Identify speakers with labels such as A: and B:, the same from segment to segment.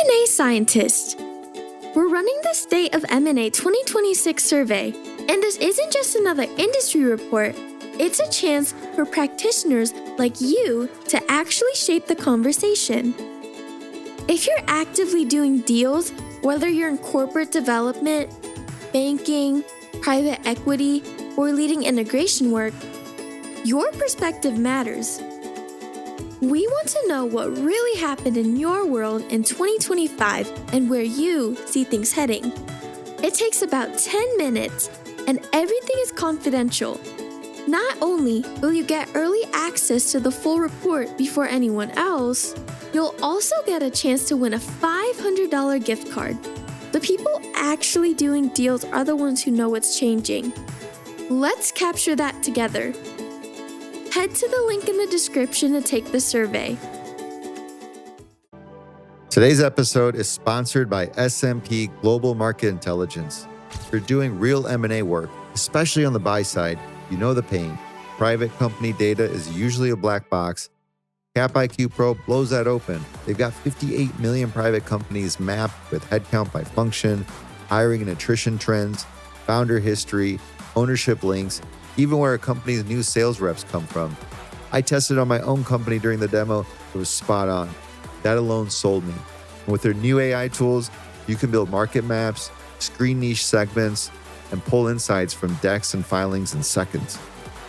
A: M&A scientist. We're running the State of M&A 2026 survey, and this isn't just another industry report. It's a chance for practitioners like you to actually shape the conversation. If you're actively doing deals, whether you're in corporate development, banking, private equity, or leading integration work, your perspective matters. We want to know what really happened in your world in 2025 and where you see things heading. It takes about 10 minutes, and everything is confidential. Not only will you get early access to the full report before anyone else, you'll also get a chance to win a $500 gift card. The people actually doing deals are the ones who know what's changing. Let's capture that together. Head to the link in the description to take the survey.
B: Today's episode is sponsored by S&P Global Market Intelligence. If you're doing real M&A work, especially on the buy side, you know the pain. Private company data is usually a black box. CapIQ Pro blows that open. They've got 58 million private companies mapped with headcount by function, hiring and attrition trends, founder history, ownership links, even where a company's new sales reps come from. I tested on my own company during the demo. It was spot on. That alone sold me. And with their new AI tools, you can build market maps, screen niche segments, and pull insights from decks and filings in seconds.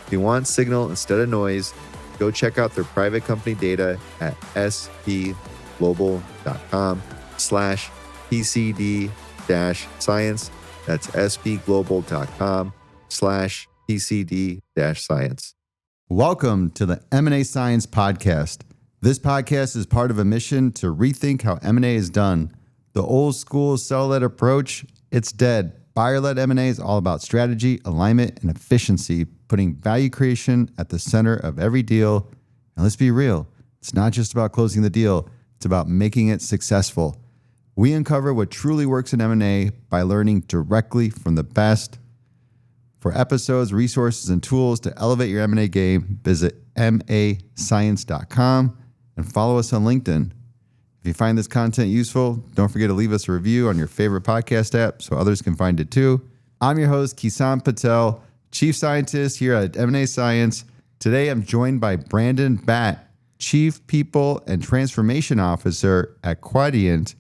B: If you want signal instead of noise, go check out their private company data at spglobal.com/PCD-science. That's spglobal.com/PCD-science.
C: Welcome to the M&A Science Podcast. This podcast is part of a mission to rethink how M&A is done. The old school seller-led approach, it's dead. Buyer-led M&A is all about strategy, alignment, and efficiency, putting value creation at the center of every deal. And let's be real, it's not just about closing the deal, it's about making it successful. We uncover what truly works in M&A by learning directly from the best. For episodes, resources, and tools to elevate your M&A game, visit mascience.com and follow us on LinkedIn. If you find this content useful, don't forget to leave us a review on your favorite podcast app so others can find it too. I'm your host, Kisan Patel, Chief Scientist here at M&A Science. Today, I'm joined by Brandon Batt, Chief People and Transformation Officer at Quadient,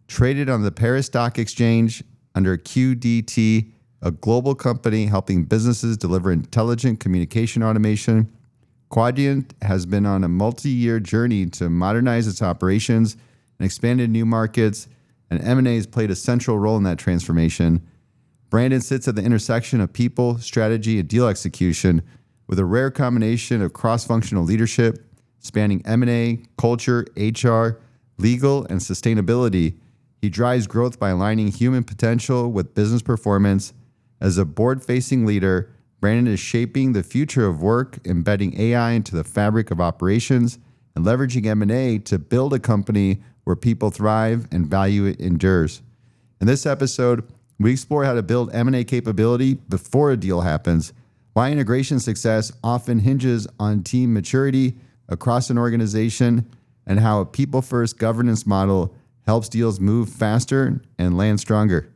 C: traded on the Paris Stock Exchange under QDT, a global company helping businesses deliver intelligent communication automation. Quadient has been on a multi-year journey to modernize its operations and expand into new markets, and M&A has played a central role in that transformation. Brandon sits at the intersection of people, strategy, and deal execution with a rare combination of cross-functional leadership spanning M&A, culture, HR, legal, and sustainability. He drives growth by aligning human potential with business performance. As a board-facing leader, Brandon is shaping the future of work, embedding AI into the fabric of operations, and leveraging M&A to build a company where people thrive and value endures. In this episode, we explore how to build M&A capability before a deal happens, why integration success often hinges on team maturity across an organization, and how a people-first governance model helps deals move faster and land stronger.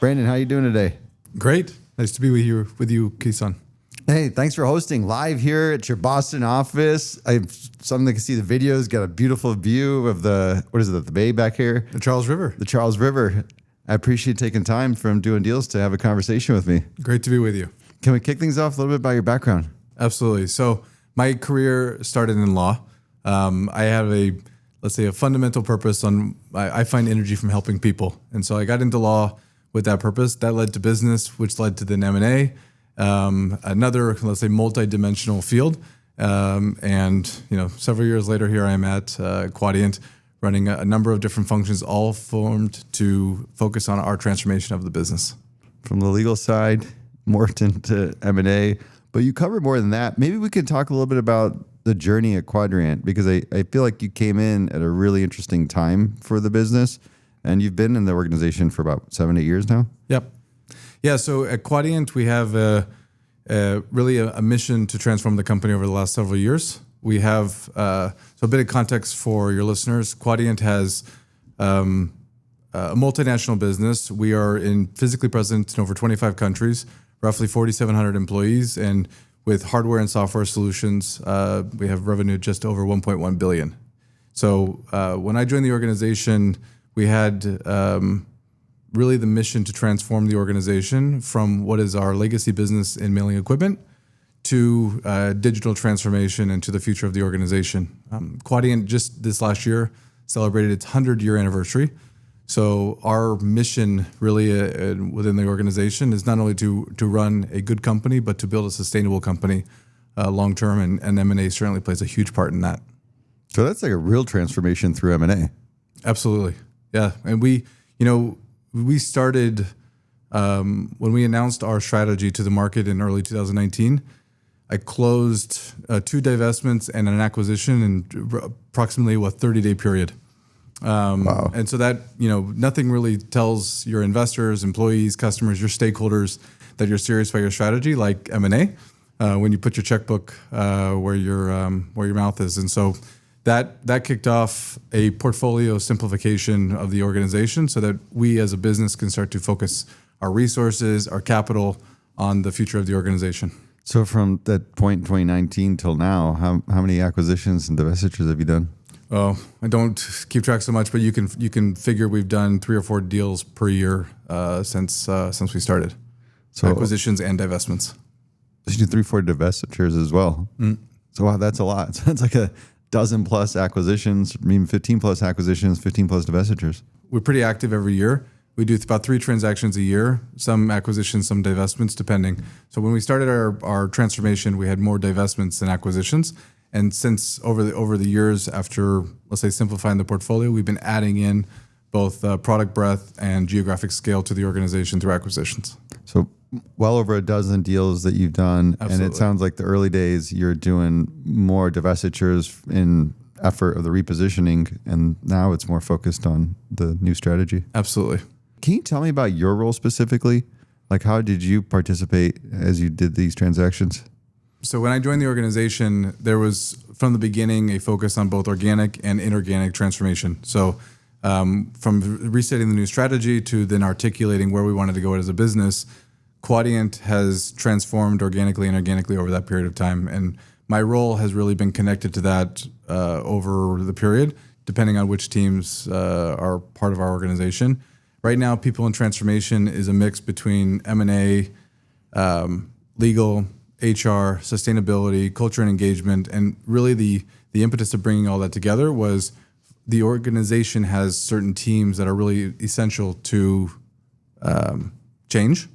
C: Brandon, how you doing today?
D: Great. Nice to be with you, Kisan.
C: Hey, thanks for hosting live here at your Boston office. I've something to see the videos. Got a beautiful view of the bay back here?
D: The Charles River.
C: The Charles River. I appreciate taking time from doing deals to have a conversation with me.
D: Great to be with you.
C: Can we kick things off a little bit about your background?
D: Absolutely. So my career started in law. I have a fundamental purpose I find energy from helping people. And so I got into law with that purpose. That led to business, which led to then M&A, another, multi-dimensional field. And several years later, here I am at Quadient, running a number of different functions, all formed to focus on our transformation of the business.
C: From the legal side, morphed into M&A, But you covered more than that. Maybe we could talk a little bit about the journey at Quadient, because I feel like you came in at a really interesting time for the business, and you've been in the organization for about 7-8 years now.
D: Yep. Yeah. So at Quadient, we have really a mission to transform the company over the last several years. We have, so a bit of context for your listeners. Quadient has a multinational business. We are physically present in over 25 countries, roughly 4,700 employees, and with hardware and software solutions, we have revenue just over 1.1 billion. So when I joined the organization, we had really the mission to transform the organization from what is our legacy business in mailing equipment to digital transformation and to the future of the organization. Quadient just this last year celebrated its 100-year anniversary. So our mission really within the organization is not only to run a good company, but to build a sustainable company long-term, and M&A certainly plays a huge part in that.
C: So that's like a real transformation through M&A.
D: Absolutely. Yeah. And we started, when we announced our strategy to the market in early 2019, I closed 2 divestments and an acquisition in approximately a 30-day period.
C: Wow.
D: And so that, nothing really tells your investors, employees, customers, your stakeholders that you're serious about your strategy like M&A when you put your checkbook where your mouth is. And so that kicked off a portfolio simplification of the organization so that we as a business can start to focus our resources, our capital on the future of the organization.
C: So from that point in 2019 till now, how many acquisitions and divestitures have you done?
D: Oh, I don't keep track so much, but you can figure we've done 3 or 4 deals per year since we started. So acquisitions and divestments.
C: You do 3-4 divestitures as well. So wow, that's a lot. So that's like a dozen plus acquisitions, I mean 15 plus acquisitions, 15 plus divestitures.
D: We're pretty active every year. We do about 3 transactions a year, some acquisitions, some divestments, depending. So when we started our transformation, we had more divestments than acquisitions. And since over the years after, let's say, simplifying the portfolio, we've been adding in both product breadth and geographic scale to the organization through acquisitions.
C: So well over a dozen deals that you've done.
D: Absolutely.
C: And it sounds like the early days you're doing more divestitures in effort of the repositioning, and now it's more focused on the new strategy.
D: Absolutely.
C: Can you tell me about your role specifically? Like, how did you participate as you did these transactions?
D: So when I joined the organization, there was from the beginning a focus on both organic and inorganic transformation. So from resetting the new strategy to then articulating where we wanted to go as a business, Quadient has transformed organically and inorganically over that period of time. And my role has really been connected to that over the period, depending on which teams are part of our organization. Right now, People in Transformation is a mix between M&A, legal, HR, sustainability, culture and engagement, and really the impetus of bringing all that together was the organization has certain teams that are really essential to change.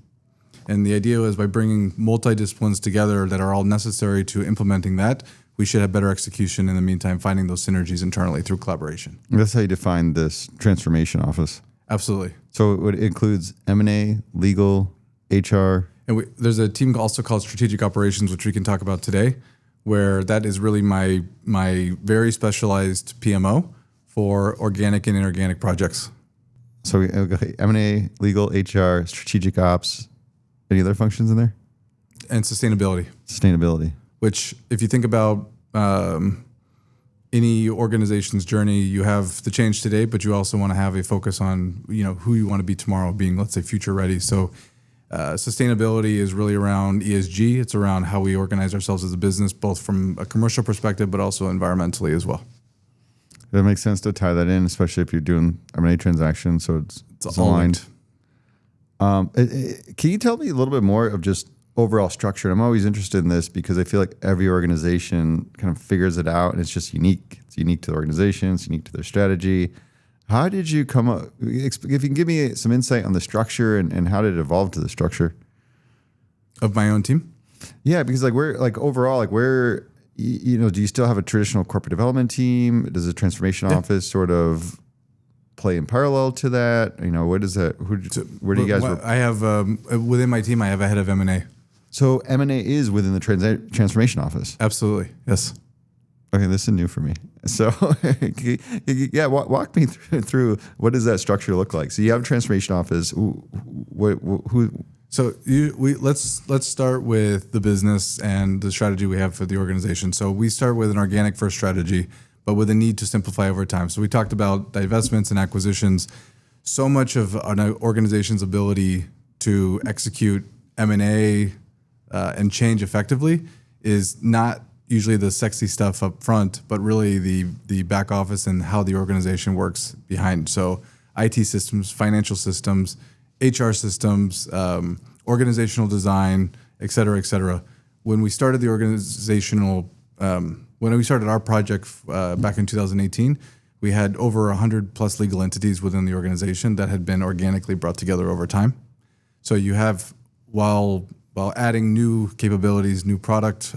D: And the idea was by bringing multidisciplines together that are all necessary to implementing that, we should have better execution in the meantime, finding those synergies internally through collaboration.
C: That's how you define this transformation office.
D: Absolutely.
C: So it includes M&A, legal, HR.
D: And there's a team also called Strategic Operations, which we can talk about today, where that is really my very specialized PMO for organic and inorganic projects.
C: So M&A, legal, HR, strategic ops. Any other functions in there?
D: And sustainability.
C: Sustainability.
D: Which, if you think about any organization's journey, you have the change today, but you also want to have a focus on who you want to be tomorrow, being, let's say, future ready. So sustainability is really around ESG. It's around how we organize ourselves as a business, both from a commercial perspective, but also environmentally as well.
C: That makes sense to tie that in, especially if you're doing M&A transactions. So it's aligned. Can you tell me a little bit more of just overall structure? I'm always interested in this because I feel like every organization kind of figures it out and it's just unique. It's unique to the organization. It's unique to their strategy. How did you come up? If you can give me some insight on the structure and how did it evolve to the structure
D: of my own team?
C: Yeah, because where do you still have a traditional corporate development team? Does the transformation office sort of play in parallel to that? What is that? Where do you guys?
D: I have within my team, I have a head of M&A.
C: So M&A is within the transformation office.
D: Absolutely. Yes.
C: Okay, this is new for me. So, yeah, walk me through what does that structure look like? So you have a transformation office. Who?
D: So let's start with the business and the strategy we have for the organization. So we start with an organic first strategy, but with a need to simplify over time. So we talked about divestments and acquisitions. So much of an organization's ability to execute M&A and change effectively is not usually the sexy stuff up front, but really the back office and how the organization works behind. So IT systems, financial systems, HR systems, organizational design, et cetera, et cetera. When we started the when we started our project back in 2018, we had over 100 plus legal entities within the organization that had been organically brought together over time. So you have, while adding new capabilities, new product,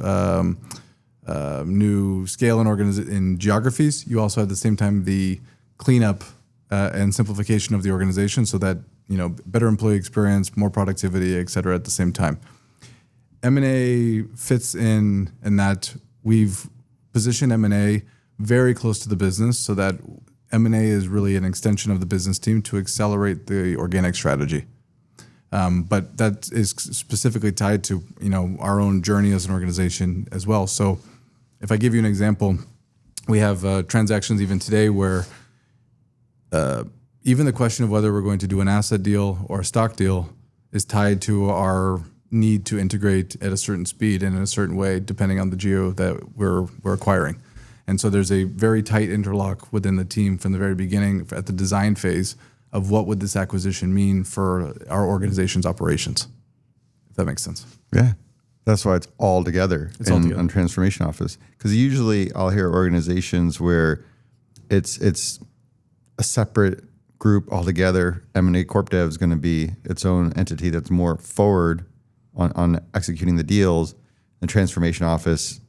D: new scale and in geographies, you also at the same time the cleanup and simplification of the organization so that, better employee experience, more productivity, et cetera, at the same time. M&A fits in that we've positioned M&A very close to the business so that M&A is really an extension of the business team to accelerate the organic strategy. But that is specifically tied to, our own journey as an organization as well. So if I give you an example, we have transactions even today where even the question of whether we're going to do an asset deal or a stock deal is tied to our need to integrate at a certain speed and in a certain way, depending on the geo that we're acquiring. And so there's a very tight interlock within the team from the very beginning at the design phase of what would this acquisition mean for our organization's operations, if that makes sense.
C: Yeah. That's why it's all together
D: on
C: transformation office. Because usually I'll hear organizations where it's a separate group altogether. M&A Corp Dev is going to be its own entity that's more forward on executing the deals. The transformation office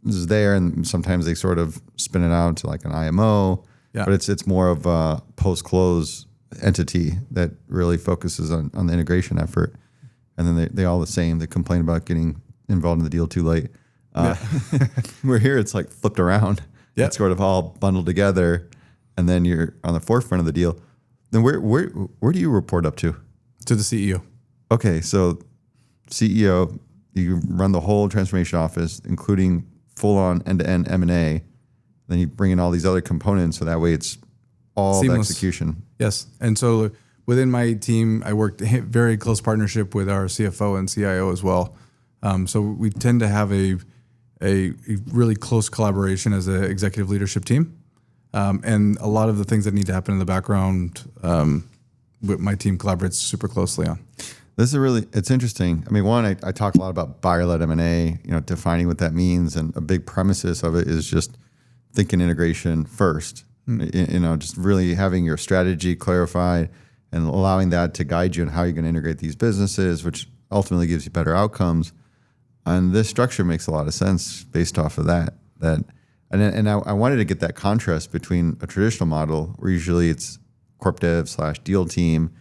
C: is there, and sometimes they sort of spin it out to like an IMO. Yeah. But it's more of a post-close entity that really focuses on the integration effort. And then they all the same. They complain about getting involved in the deal too late. We're here, it's like flipped around. Yep. It's sort of all bundled together, and then you're on the forefront of the deal. Then where do you report up to?
D: To the CEO.
C: Okay, so CEO, you run the whole transformation office, including full-on end-to-end M&A. Then you bring in all these other components, so that way it's all the execution.
D: Yes, and so within my team, I worked very close partnership with our CFO and CIO as well. So we tend to have a really close collaboration as an executive leadership team. And a lot of the things that need to happen in the background, my team collaborates super closely on.
C: This is it's interesting. I mean, one, I talk a lot about buyer-led M&A, defining what that means. And a big premises of it is just thinking integration first, just really having your strategy clarified and allowing that to guide you on how you're going to integrate these businesses, which ultimately gives you better outcomes. And this structure makes a lot of sense based off of that. And I wanted to get that contrast between a traditional model where usually it's corp dev / deal team.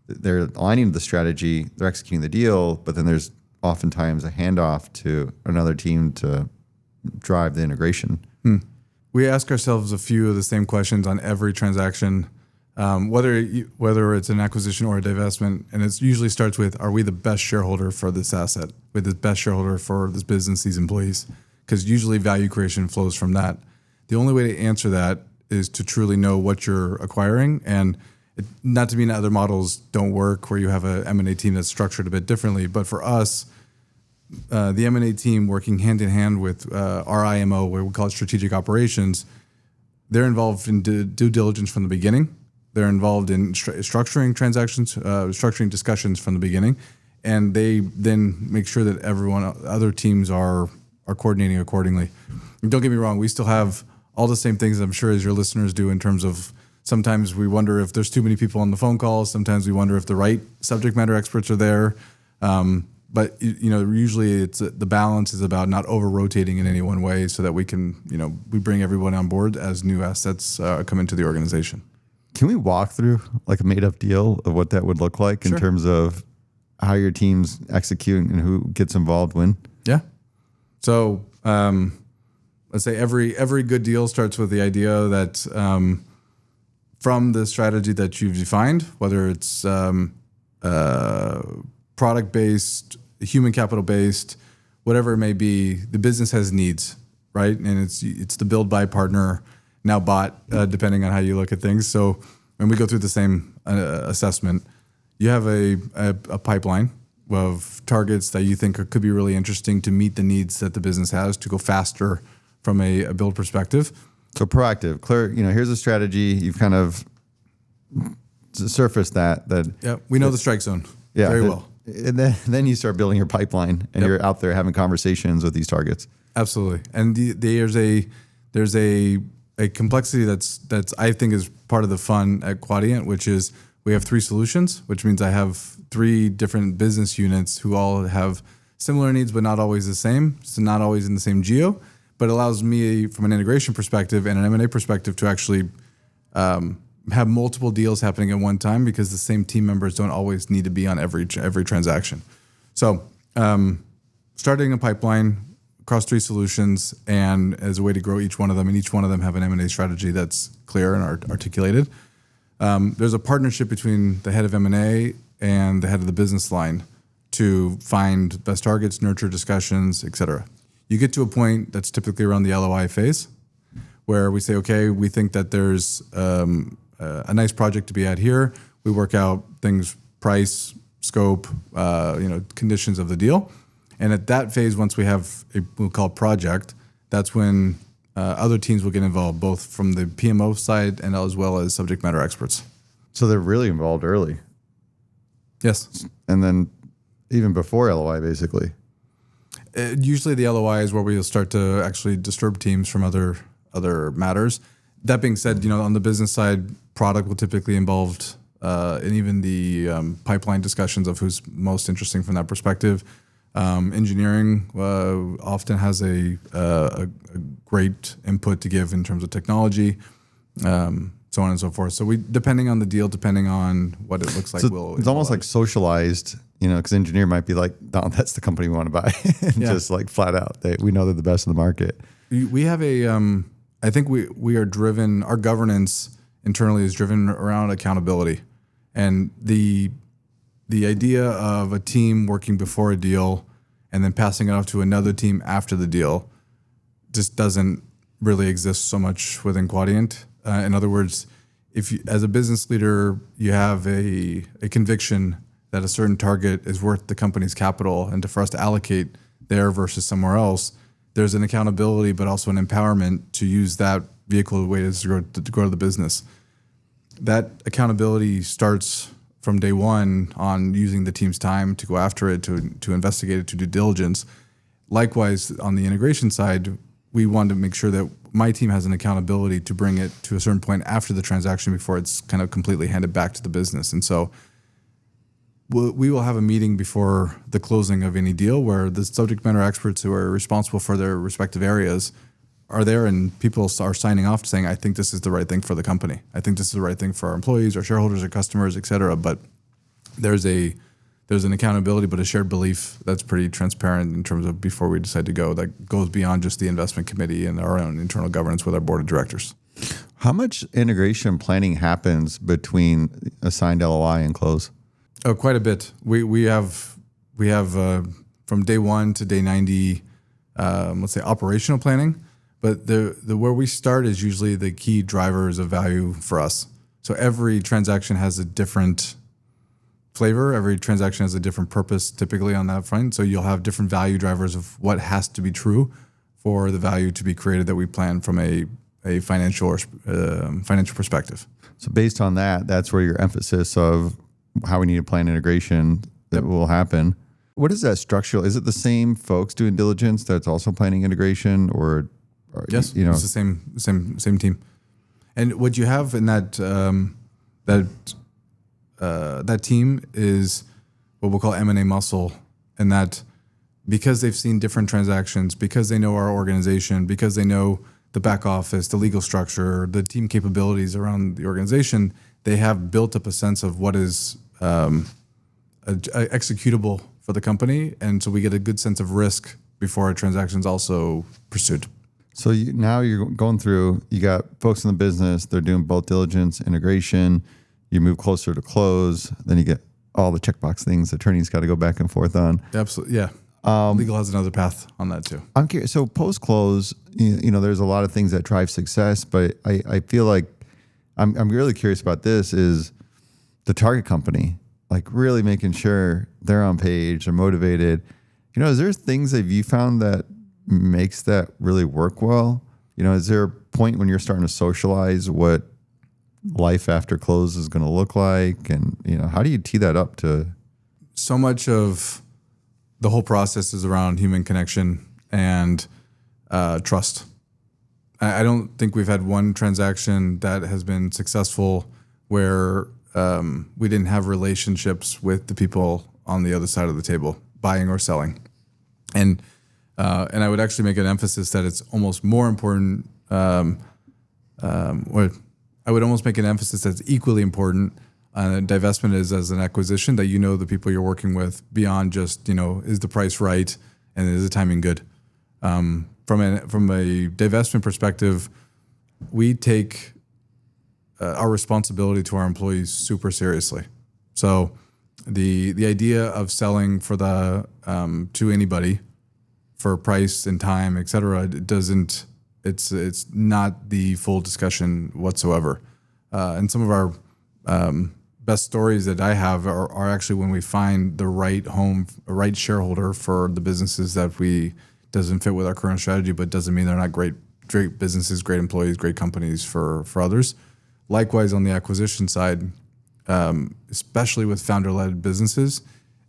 C: They're aligning the strategy, they're executing the deal, but then there's oftentimes a handoff to another team to drive the integration.
D: We ask ourselves a few of the same questions on every transaction, whether it's an acquisition or a divestment, and it usually starts with, are we the best shareholder for this asset? We're the best shareholder for this business, these employees? Because usually value creation flows from that. The only way to answer that is to truly know what you're acquiring, and not to mean that other models don't work where you have a M&A team that's structured a bit differently, but for us, the M&A team working hand in hand with our IMO, where we call it strategic operations, they're involved in due diligence from the beginning. They're involved in structuring transactions, structuring discussions from the beginning, and they then make sure that other teams are coordinating accordingly. And don't get me wrong, we still have all the same things I'm sure as your listeners do in terms of sometimes we wonder if there's too many people on the phone calls. Sometimes we wonder if the right subject matter experts are there. But usually it's the balance is about not over rotating in any one way so that we can, we bring everyone on board as new assets come into the organization.
C: Can we walk through like a made up deal of what that would look like in terms of how your teams execute and who gets involved when?
D: Yeah. So let's say every good deal starts with the idea that from the strategy that you've defined, whether it's product-based, human capital-based, whatever it may be, the business has needs, right? And it's the build, buy, partner, now bought, depending on how you look at things. So when we go through the same assessment, you have a pipeline of targets that you think could be really interesting to meet the needs that the business has to go faster from a build perspective.
C: So proactive, clear. Here's a strategy. You've kind of surfaced that.
D: Yeah, we know the strike zone very well.
C: And then you start building your pipeline, and you're out there having conversations with these targets.
D: Absolutely, and there's a complexity that's I think is part of the fun at Quadient, which is we have 3 solutions, which means I have 3 different business units who all have similar needs, but not always the same. So not always in the same geo, but allows me from an integration perspective and an M&A perspective to actually have multiple deals happening at one time because the same team members don't always need to be on every transaction. So starting a pipeline across 3 solutions and as a way to grow each one of them, and each one of them have an M&A strategy that's clear and articulated. There's a partnership between the head of M&A and the head of the business line to find best targets, nurture discussions, et cetera. You get to a point that's typically around the LOI phase where we say, okay, we think that there's a nice project to be at here. We work out things, price, scope, conditions of the deal. And at that phase, once we have we'll call it project, that's when other teams will get involved, both from the PMO side and as well as subject matter experts.
C: So they're really involved early.
D: Yes.
C: And then even before LOI, basically.
D: Usually the LOI is where we'll start to actually disturb teams from other matters. That being said, on the business side, product will typically involved in even the pipeline discussions of who's most interesting from that perspective. Engineering often has a great input to give in terms of technology, so on and so forth. So depending on the deal, depending on what it looks like,
C: so it's almost like socialized, because engineer might be like, no, that's the company we want to buy, and just like flat out, we know they're the best in the market.
D: We have I think we are driven. Our governance internally is driven around accountability, and the idea of a team working before a deal and then passing it off to another team after the deal just doesn't really exist so much within Quadient. In other words, if you, as a business leader, you have a conviction that a certain target is worth the company's capital and for us to allocate there versus somewhere else, there's an accountability, but also an empowerment to use that vehicle way to grow the business. That accountability starts from day one on using the team's time to go after it, to investigate it, to do diligence. Likewise, on the integration side, we want to make sure that my team has an accountability to bring it to a certain point after the transaction before it's kind of completely handed back to the business. And so we will have a meeting before the closing of any deal where the subject matter experts who are responsible for their respective areas are there, and people are signing off saying, I think this is the right thing for the company. I think this is the right thing for our employees, our shareholders, our customers, et cetera. But there's an accountability, but a shared belief that's pretty transparent in terms of before we decide to go, that goes beyond just the investment committee and our own internal governance with our board of directors.
C: How much integration planning happens between a signed LOI and close?
D: Oh, quite a bit. We have from day 1 to day 90, let's say operational planning. But the where we start is usually the key drivers of value for us. So every transaction has a different flavor. Every transaction has a different purpose typically on that front. So you'll have different value drivers of what has to be true for the value to be created that we plan from a financial or financial perspective.
C: So based on that, that's where your emphasis of how we need to plan integration that will happen. What is that structural? Is it the same folks doing diligence that's also planning integration, or
D: yes, it's the same team. And what you have in that that team is what we'll call M&A Muscle, and that because they've seen different transactions, because they know our organization, because they know the back office, the legal structure, the team capabilities around the organization, they have built up a sense of what is executable for the company, and so we get a good sense of risk before a transaction is also pursued.
C: So now you're going through, you got folks in the business, they're doing both diligence, integration, you move closer to close, then you get all the checkbox things attorneys got to go back and forth on.
D: Absolutely, yeah. Legal has another path on that too.
C: I'm curious, so post-close, there's a lot of things that drive success, but I feel like I'm really curious about this is the target company, like really making sure they're on page, they're motivated. Is there things that you found that makes that really work well? Is there a point when you're starting to socialize what life after close is going to look like? And, how do you tee that up to?
D: So much of the whole process is around human connection and trust. I don't think we've had one transaction that has been successful where we didn't have relationships with the people on the other side of the table, buying or selling. And I would actually make an emphasis that it's almost more important, or I would almost make an emphasis that it's equally important divestment is as an acquisition, that the people you're working with beyond just, is the price right and is the timing good? From a divestment perspective, we take our responsibility to our employees super seriously. So the idea of selling for to anybody for price and time, et cetera, it's not the full discussion whatsoever. And some of our best stories that I have are actually when we find the right home, a right shareholder for the businesses that doesn't fit with our current strategy, but doesn't mean they're not great businesses, great employees, great companies for others. Likewise, on the acquisition side, especially with founder-led businesses,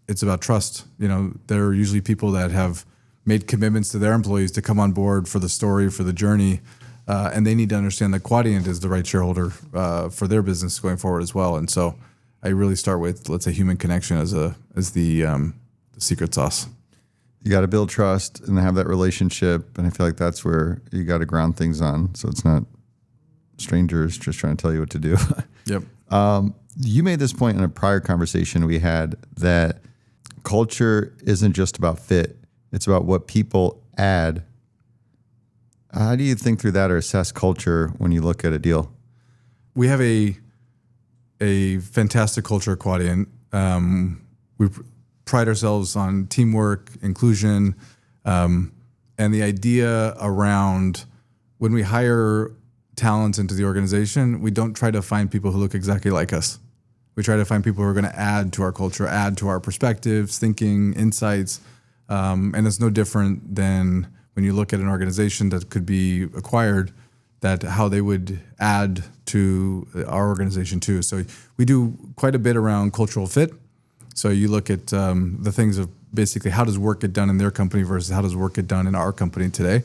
D: it's about trust. There are usually people that have made commitments to their employees to come on board for the story, for the journey, and they need to understand that Quadient is the right shareholder for their business going forward as well. And so I really start with, let's say, human connection as the secret sauce.
C: You got to build trust and have that relationship, and I feel like that's where you got to ground things on, so it's not strangers just trying to tell you what to do.
D: Yep.
C: You made this point in a prior conversation we had that culture isn't just about fit. It's about what people add. How do you think through that or assess culture when you look at a deal?
D: We have a fantastic culture at Quadient. We pride ourselves on teamwork, inclusion, and the idea around when we hire talent into the organization, we don't try to find people who look exactly like us. We try to find people who are going to add to our culture, add to our perspectives, thinking, insights. And it's no different than when you look at an organization that could be acquired, that how they would add to our organization too. So we do quite a bit around cultural fit. So you look at the things of basically how does work get done in their company versus how does work get done in our company today.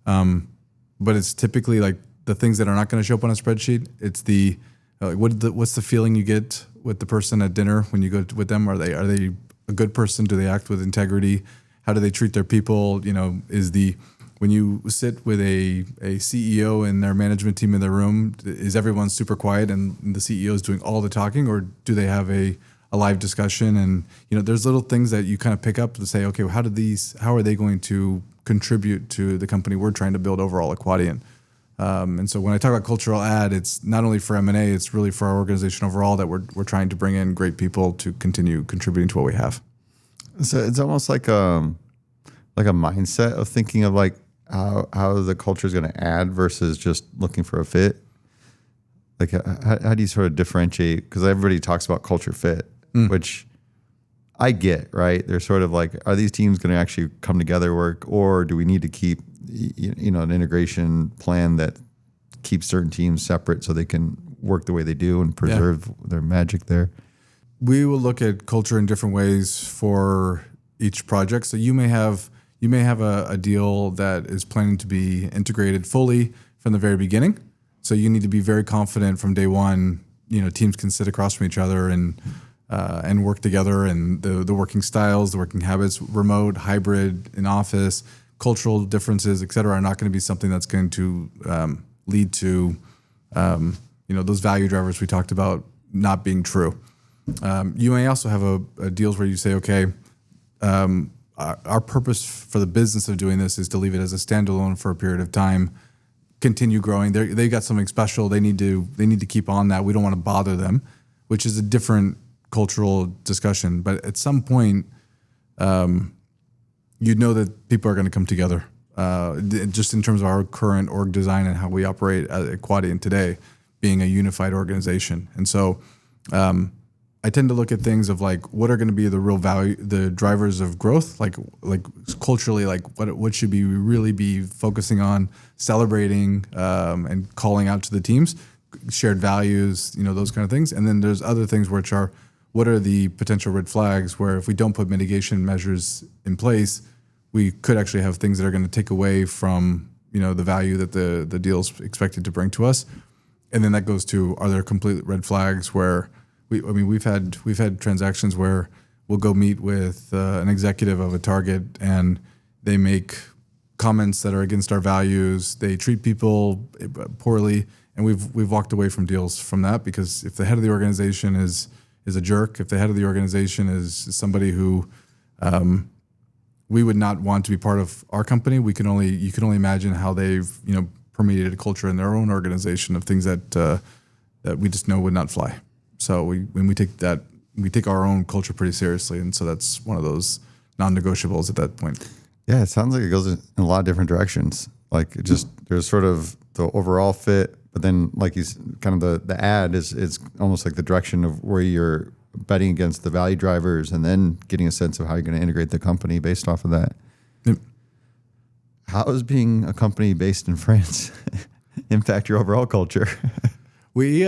D: But it's typically like the things that are not going to show up on a spreadsheet. It's what's the feeling you get with the person at dinner when you go with them? Are they a good person? Do they act with integrity? How do they treat their people? When you sit with a CEO and their management team in their room, is everyone super quiet and the CEO is doing all the talking, or do they have a live discussion? And there's little things that you kind of pick up to say, okay, well, how are they going to contribute to the company we're trying to build overall at Quadient? And so when I talk about cultural add, it's not only for M&A, it's really for our organization overall that we're trying to bring in great people to continue contributing to what we have.
C: So it's almost like a mindset of thinking of like how the culture is going to add versus just looking for a fit. Like how do you sort of differentiate? Because everybody talks about culture fit, which I get, right? They're sort of like, are these teams going to actually come together, work, or do we need to keep an integration plan that keeps certain teams separate so they can work the way they do and preserve their magic there?
D: We will look at culture in different ways for each project. So you may have a deal that is planning to be integrated fully from the very beginning. So you need to be very confident from day one. Teams can sit across from each other and work together, and the working styles, the working habits, remote, hybrid, in office, cultural differences, et cetera, are not going to be something that's going to lead to those value drivers we talked about not being true. You may also have a deals where you say, okay, our purpose for the business of doing this is to leave it as a standalone for a period of time, continue growing. They got something special. They need to keep on that. We don't want to bother them, which is a different cultural discussion. But at some point, you'd know that people are going to come together. Just in terms of our current org design and how we operate at Quadient today, being a unified organization. And so I tend to look at things of like, what are going to be the real value, the drivers of growth, like culturally, like what should we really be focusing on, celebrating and calling out to the teams, shared values, those kind of things. And then there's other things which are, what are the potential red flags where if we don't put mitigation measures in place, we could actually have things that are going to take away from, the value that the deal's expected to bring to us. And then that goes to, are there complete red flags where we've had transactions where we'll go meet with an executive of a target and they make comments that are against our values. They treat people poorly, and we've walked away from deals from that, because if the head of the organization is a jerk, if the head of the organization is somebody who we would not want to be part of our company, you can only imagine how they've permeated a culture in their own organization of things that we just know would not fly. So we take our own culture pretty seriously, and so that's one of those non-negotiables at that point.
C: Yeah, it sounds like it goes in a lot of different directions. Like it just there's sort of the overall fit, but then like kind of the ad is almost like the direction of where you're betting against the value drivers, and then getting a sense of how you're going to integrate the company based off of that.
D: Yep.
C: How does being a company based in France impact your overall culture?
D: We're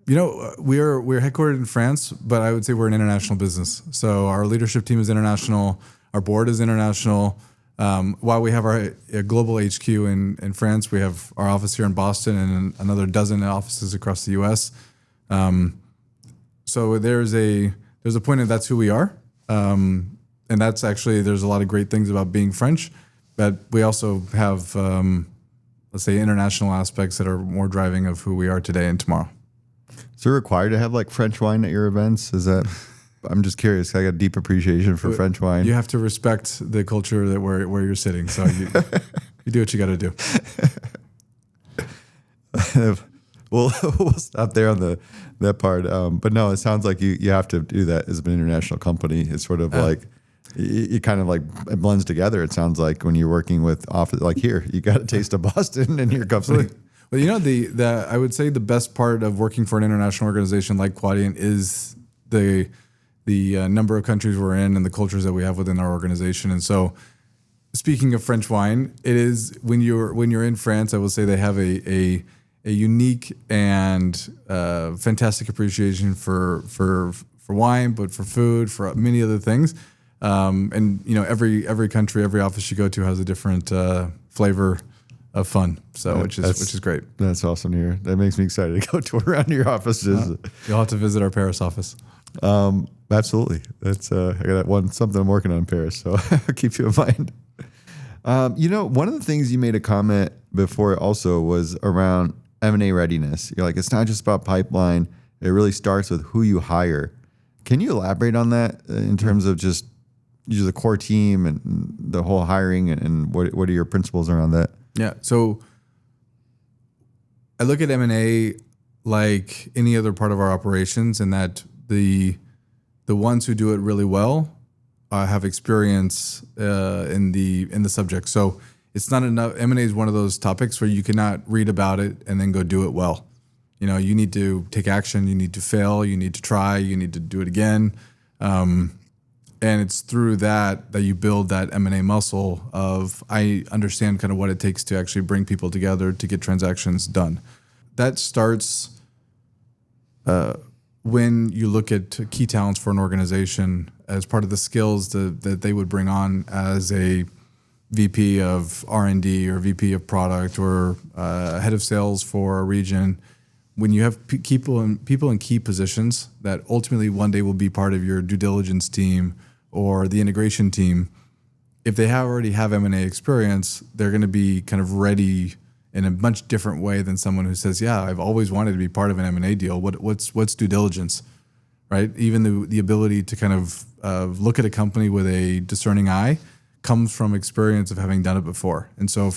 D: headquartered in France, but I would say we're an international business. So our leadership team is international. Our board is international. While we have our global HQ in France, we have our office here in Boston and another dozen offices across the U.S. So there's a point of that's who we are. And that's actually, there's a lot of great things about being French, but we also have, let's say, international aspects that are more driving of who we are today and tomorrow.
C: Is it required to have like French wine at your events? Is that, I'm just curious. I got a deep appreciation for French wine.
D: You have to respect the culture that where you're sitting. So you do what you got to do.
C: We'll stop there on that part. But no, it sounds like you have to do that as an international company. It's sort of like, you kind of like, it blends together. It sounds like when you're working with office, like here, you got a taste of Boston and your company.
D: Well, the I would say the best part of working for an international organization like Quadient is the number of countries we're in and the cultures that we have within our organization. And so, speaking of French wine, it is when you're in France, I will say they have a unique and fantastic appreciation for wine, but for food, for many other things. And every country, every office you go to has a different flavor of fun. So which is great.
C: That's awesome to hear. That makes me excited to go tour around your offices.
D: You'll have to visit our Paris office.
C: Absolutely. That's I got something I'm working on in Paris, so I'll keep you in mind. One of the things you made a comment before also was around M&A readiness. You're like, it's not just about pipeline. It really starts with who you hire. Can you elaborate on that in terms of just the core team and the whole hiring and what are your principles around that?
D: Yeah. So I look at M&A like any other part of our operations, in that the ones who do it really well have experience in the subject. So it's not enough. M&A is one of those topics where you cannot read about it and then go do it well. You need to take action. You need to fail. You need to try. You need to do it again. And it's through that you build that M&A muscle of, I understand kind of what it takes to actually bring people together to get transactions done. That starts when you look at key talents for an organization as part of the skills that they would bring on as a VP of R&D or VP of product or head of sales for a region. When you have people in key positions that ultimately one day will be part of your due diligence team or the integration team, if they already have M&A experience, they're going to be kind of ready in a much different way than someone who says, yeah, I've always wanted to be part of an M&A deal. What's due diligence, right? Even the ability to kind of look at a company with a discerning eye comes from experience of having done it before. And so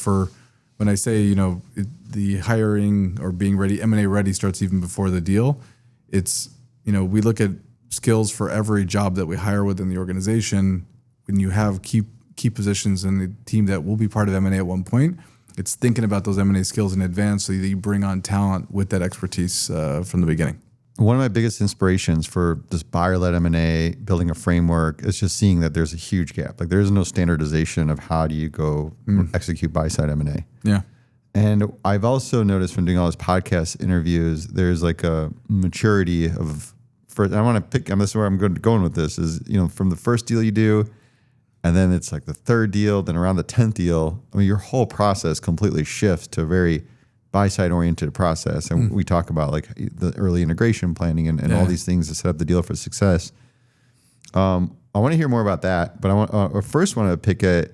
D: when I say, the hiring or being ready, M&A ready starts even before the deal. It's, we look at skills for every job that we hire within the organization. When you have key positions in the team that will be part of M&A at one point, it's thinking about those M&A skills in advance so that you bring on talent with that expertise from the beginning.
C: One of my biggest inspirations for this buyer-led M&A, building a framework, is just seeing that there's a huge gap. Like, there's no standardization of how do you go execute buy-side M&A.
D: Yeah.
C: And I've also noticed from doing all these podcast interviews, there's like a maturity of, I want to pick, and this is where I'm going with this, is, from the first deal you do, and then it's like the third deal, then around the 10th deal, I mean, your whole process completely shifts to a very buy-side oriented process. And we talk about like the early integration planning and all these things to set up the deal for success. I want to hear more about that, but I first want to pick at,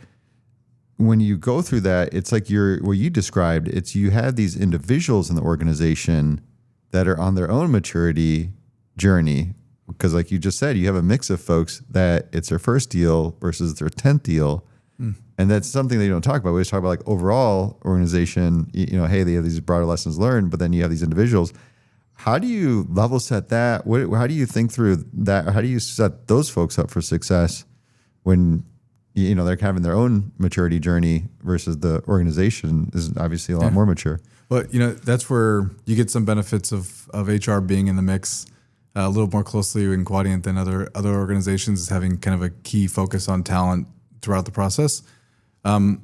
C: when you go through that, it's like what you described, it's you have these individuals in the organization that are on their own maturity journey. Because like you just said, you have a mix of folks that it's their first deal versus their 10th deal. And that's something that you don't talk about. We just talk about like overall organization, hey, they have these broader lessons learned, but then you have these individuals. How do you level set that? How do you think through that? How do you set those folks up for success when they're having their own maturity journey versus the organization is obviously a lot more mature?
D: Well, that's where you get some benefits of HR being in the mix a little more closely in Quadient than other organizations, is having kind of a key focus on talent throughout the process. I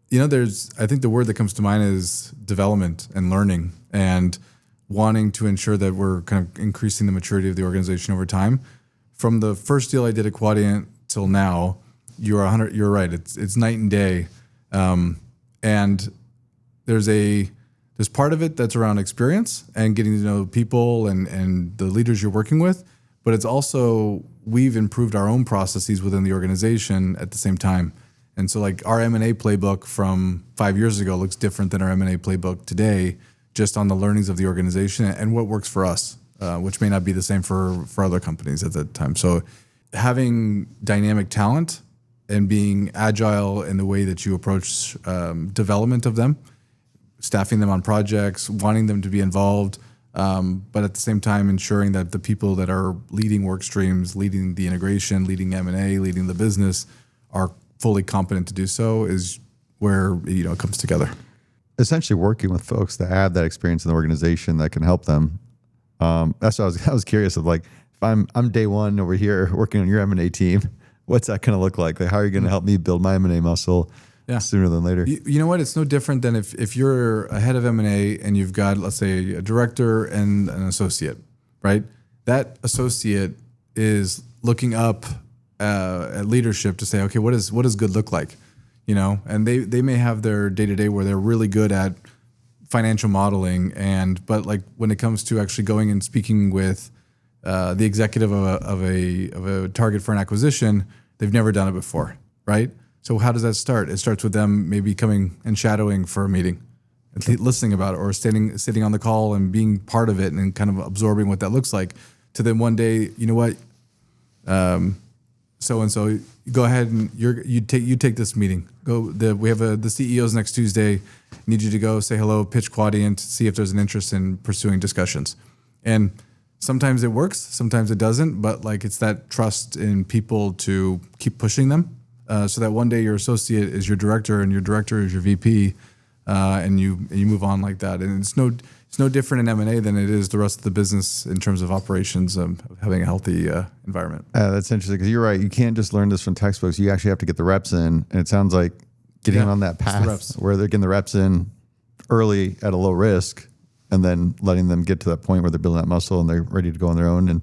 D: think the word that comes to mind is development and learning, and wanting to ensure that we're kind of increasing the maturity of the organization over time. From the first deal I did at Quadient till now, you're right. It's night and day. And there's part of it that's around experience and getting to know people and the leaders you're working with, but it's also, we've improved our own processes within the organization at the same time. And so like our M&A playbook from 5 years ago looks different than our M&A playbook today, just on the learnings of the organization and what works for us, which may not be the same for other companies at that time. So having dynamic talent and being agile in the way that you approach development of them, staffing them on projects, wanting them to be involved, but at the same time ensuring that the people that are leading work streams, leading the integration, leading M&A, leading the business are fully competent to do so, is where it comes together.
C: Essentially working with folks that have that experience in the organization that can help them. That's what I was curious of, like, if I'm day one over here working on your M&A team, what's that going to look like? Like, how are you going to help me build my M&A muscle sooner than later?
D: You know what? It's no different than if you're a head of M&A and you've got, let's say, a director and an associate, right? That associate is looking up at leadership to say, okay, what does good look like? And they may have their day-to-day where they're really good at financial modeling, but like when it comes to actually going and speaking with the executive of a target for an acquisition, they've never done it before, right? So how does that start? It starts with them maybe coming and shadowing for a meeting, listening about it, or sitting on the call and being part of it and kind of absorbing what that looks like. To then one day, you know what, so and so, go ahead and you take this meeting. We have the CEOs next Tuesday. Need you to go say hello, pitch Quadient, see if there's an interest in pursuing discussions. And sometimes it works, sometimes it doesn't. But like, it's that trust in people to keep pushing them, so that one day your associate is your director and your director is your VP, and you move on like that. And it's no different in M&A than it is the rest of the business in terms of operations, having a healthy environment.
C: That's interesting, because you're right. You can't just learn this from textbooks. You actually have to get the reps in. And it sounds like getting on that path where they're getting the reps in early at a low risk, and then letting them get to that point where they're building that muscle and they're ready to go on their own and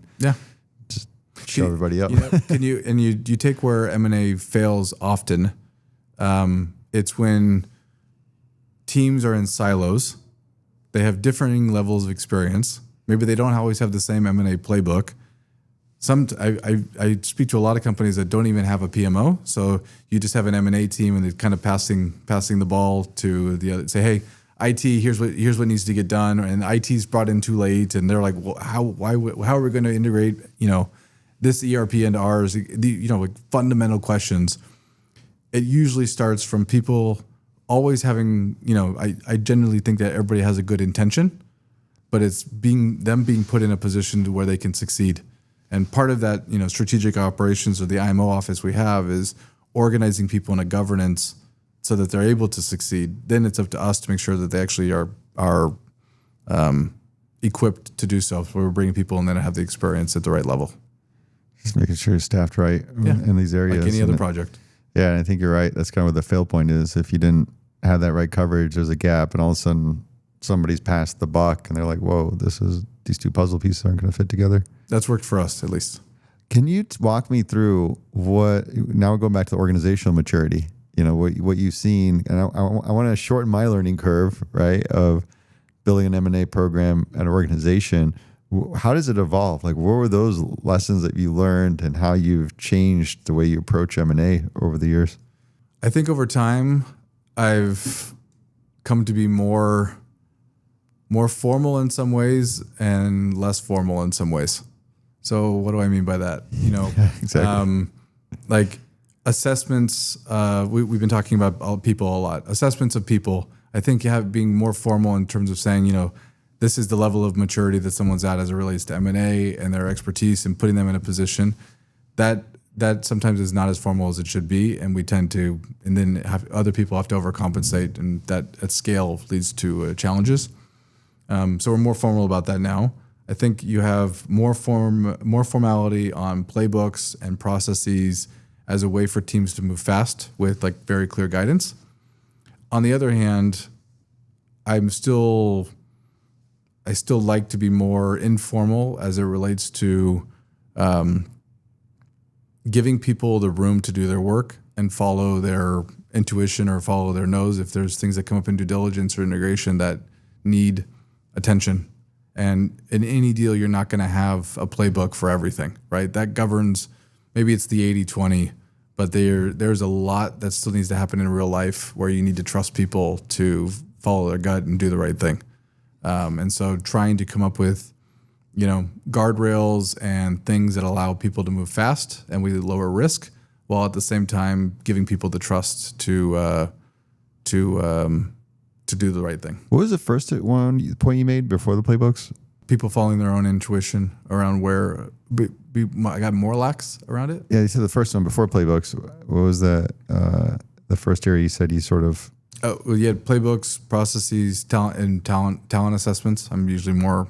C: just show everybody up.
D: You take where M&A fails often. It's when teams are in silos. They have differing levels of experience. Maybe they don't always have the same M&A playbook. I speak to a lot of companies that don't even have a PMO. So you just have an M&A team and they're kind of passing the ball to the other. Say, hey, IT, here's what needs to get done, and IT's brought in too late, and they're like, well, how are we going to integrate, this ERP into ours? Like fundamental questions. It usually starts from people always having, I generally think that everybody has a good intention, but it's being put in a position to where they can succeed. And part of that, strategic operations or the IMO office we have is organizing people in a governance so that they're able to succeed. Then it's up to us to make sure that they actually are equipped to do so. So we're bringing people in then have the experience at the right level.
C: Just making sure you're staffed right in these areas.
D: Like any other project.
C: Yeah, and I think you're right. That's kind of what the fail point is. If you didn't have that right coverage, there's a gap, and all of a sudden somebody's passed the buck, and they're like, "Whoa, these two puzzle pieces aren't going to fit together."
D: That's worked for us, at least.
C: Can you walk me through now we're going back to the organizational maturity, what you've seen, and I want to shorten my learning curve, right, of building an M&A program at an organization. How does it evolve? Like, what were those lessons that you learned and how you've changed the way you approach M&A over the years?
D: I think over time, I've come to be more formal in some ways and less formal in some ways. So what do I mean by that?
C: Exactly.
D: Like assessments, we've been talking about people a lot. Assessments of people, I think being more formal in terms of saying, this is the level of maturity that someone's at as it relates to M&A and their expertise and putting them in a position that sometimes is not as formal as it should be. And we tend to, and then have other people have to overcompensate, and that at scale leads to challenges. So we're more formal about that now. I think you have more formality on playbooks and processes as a way for teams to move fast with like very clear guidance. On the other hand, I still like to be more informal as it relates to giving people the room to do their work and follow their intuition or follow their nose if there's things that come up in due diligence or integration that need attention. And in any deal, you're not going to have a playbook for everything, right? That governs, maybe it's the 80-20, but there's a lot that still needs to happen in real life where you need to trust people to follow their gut and do the right thing. And so trying to come up with, guardrails and things that allow people to move fast and we lower risk, while at the same time giving people the trust to do the right thing.
C: What was the first point you made before the playbooks?
D: People following their own intuition around where I got more lax around it.
C: Yeah, you said the first one before playbooks. What was the first area you said you sort of...
D: Oh, well, you had playbooks, processes, talent assessments. I'm usually more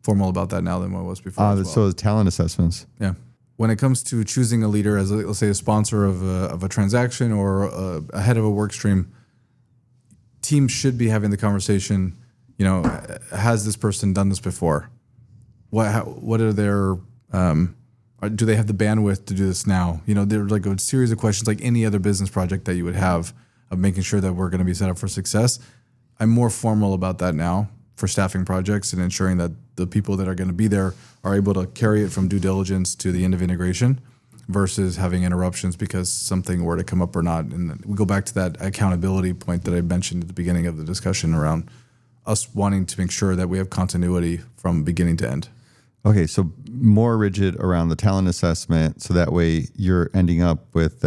D: formal about that now than what I was before.
C: So it's talent assessments.
D: Yeah. When it comes to choosing a leader as, let's say, a sponsor of a transaction or a head of a work stream, teams should be having the conversation, has this person done this before? What are their, do they have the bandwidth to do this now? There's like a series of questions like any other business project that you would have of making sure that we're going to be set up for success. I'm more formal about that now for staffing projects and ensuring that the people that are going to be there are able to carry it from due diligence to the end of integration versus having interruptions because something were to come up or not. And we go back to that accountability point that I mentioned at the beginning of the discussion around us wanting to make sure that we have continuity from beginning to end.
C: Okay, so more rigid around the talent assessment, so that way you're ending up with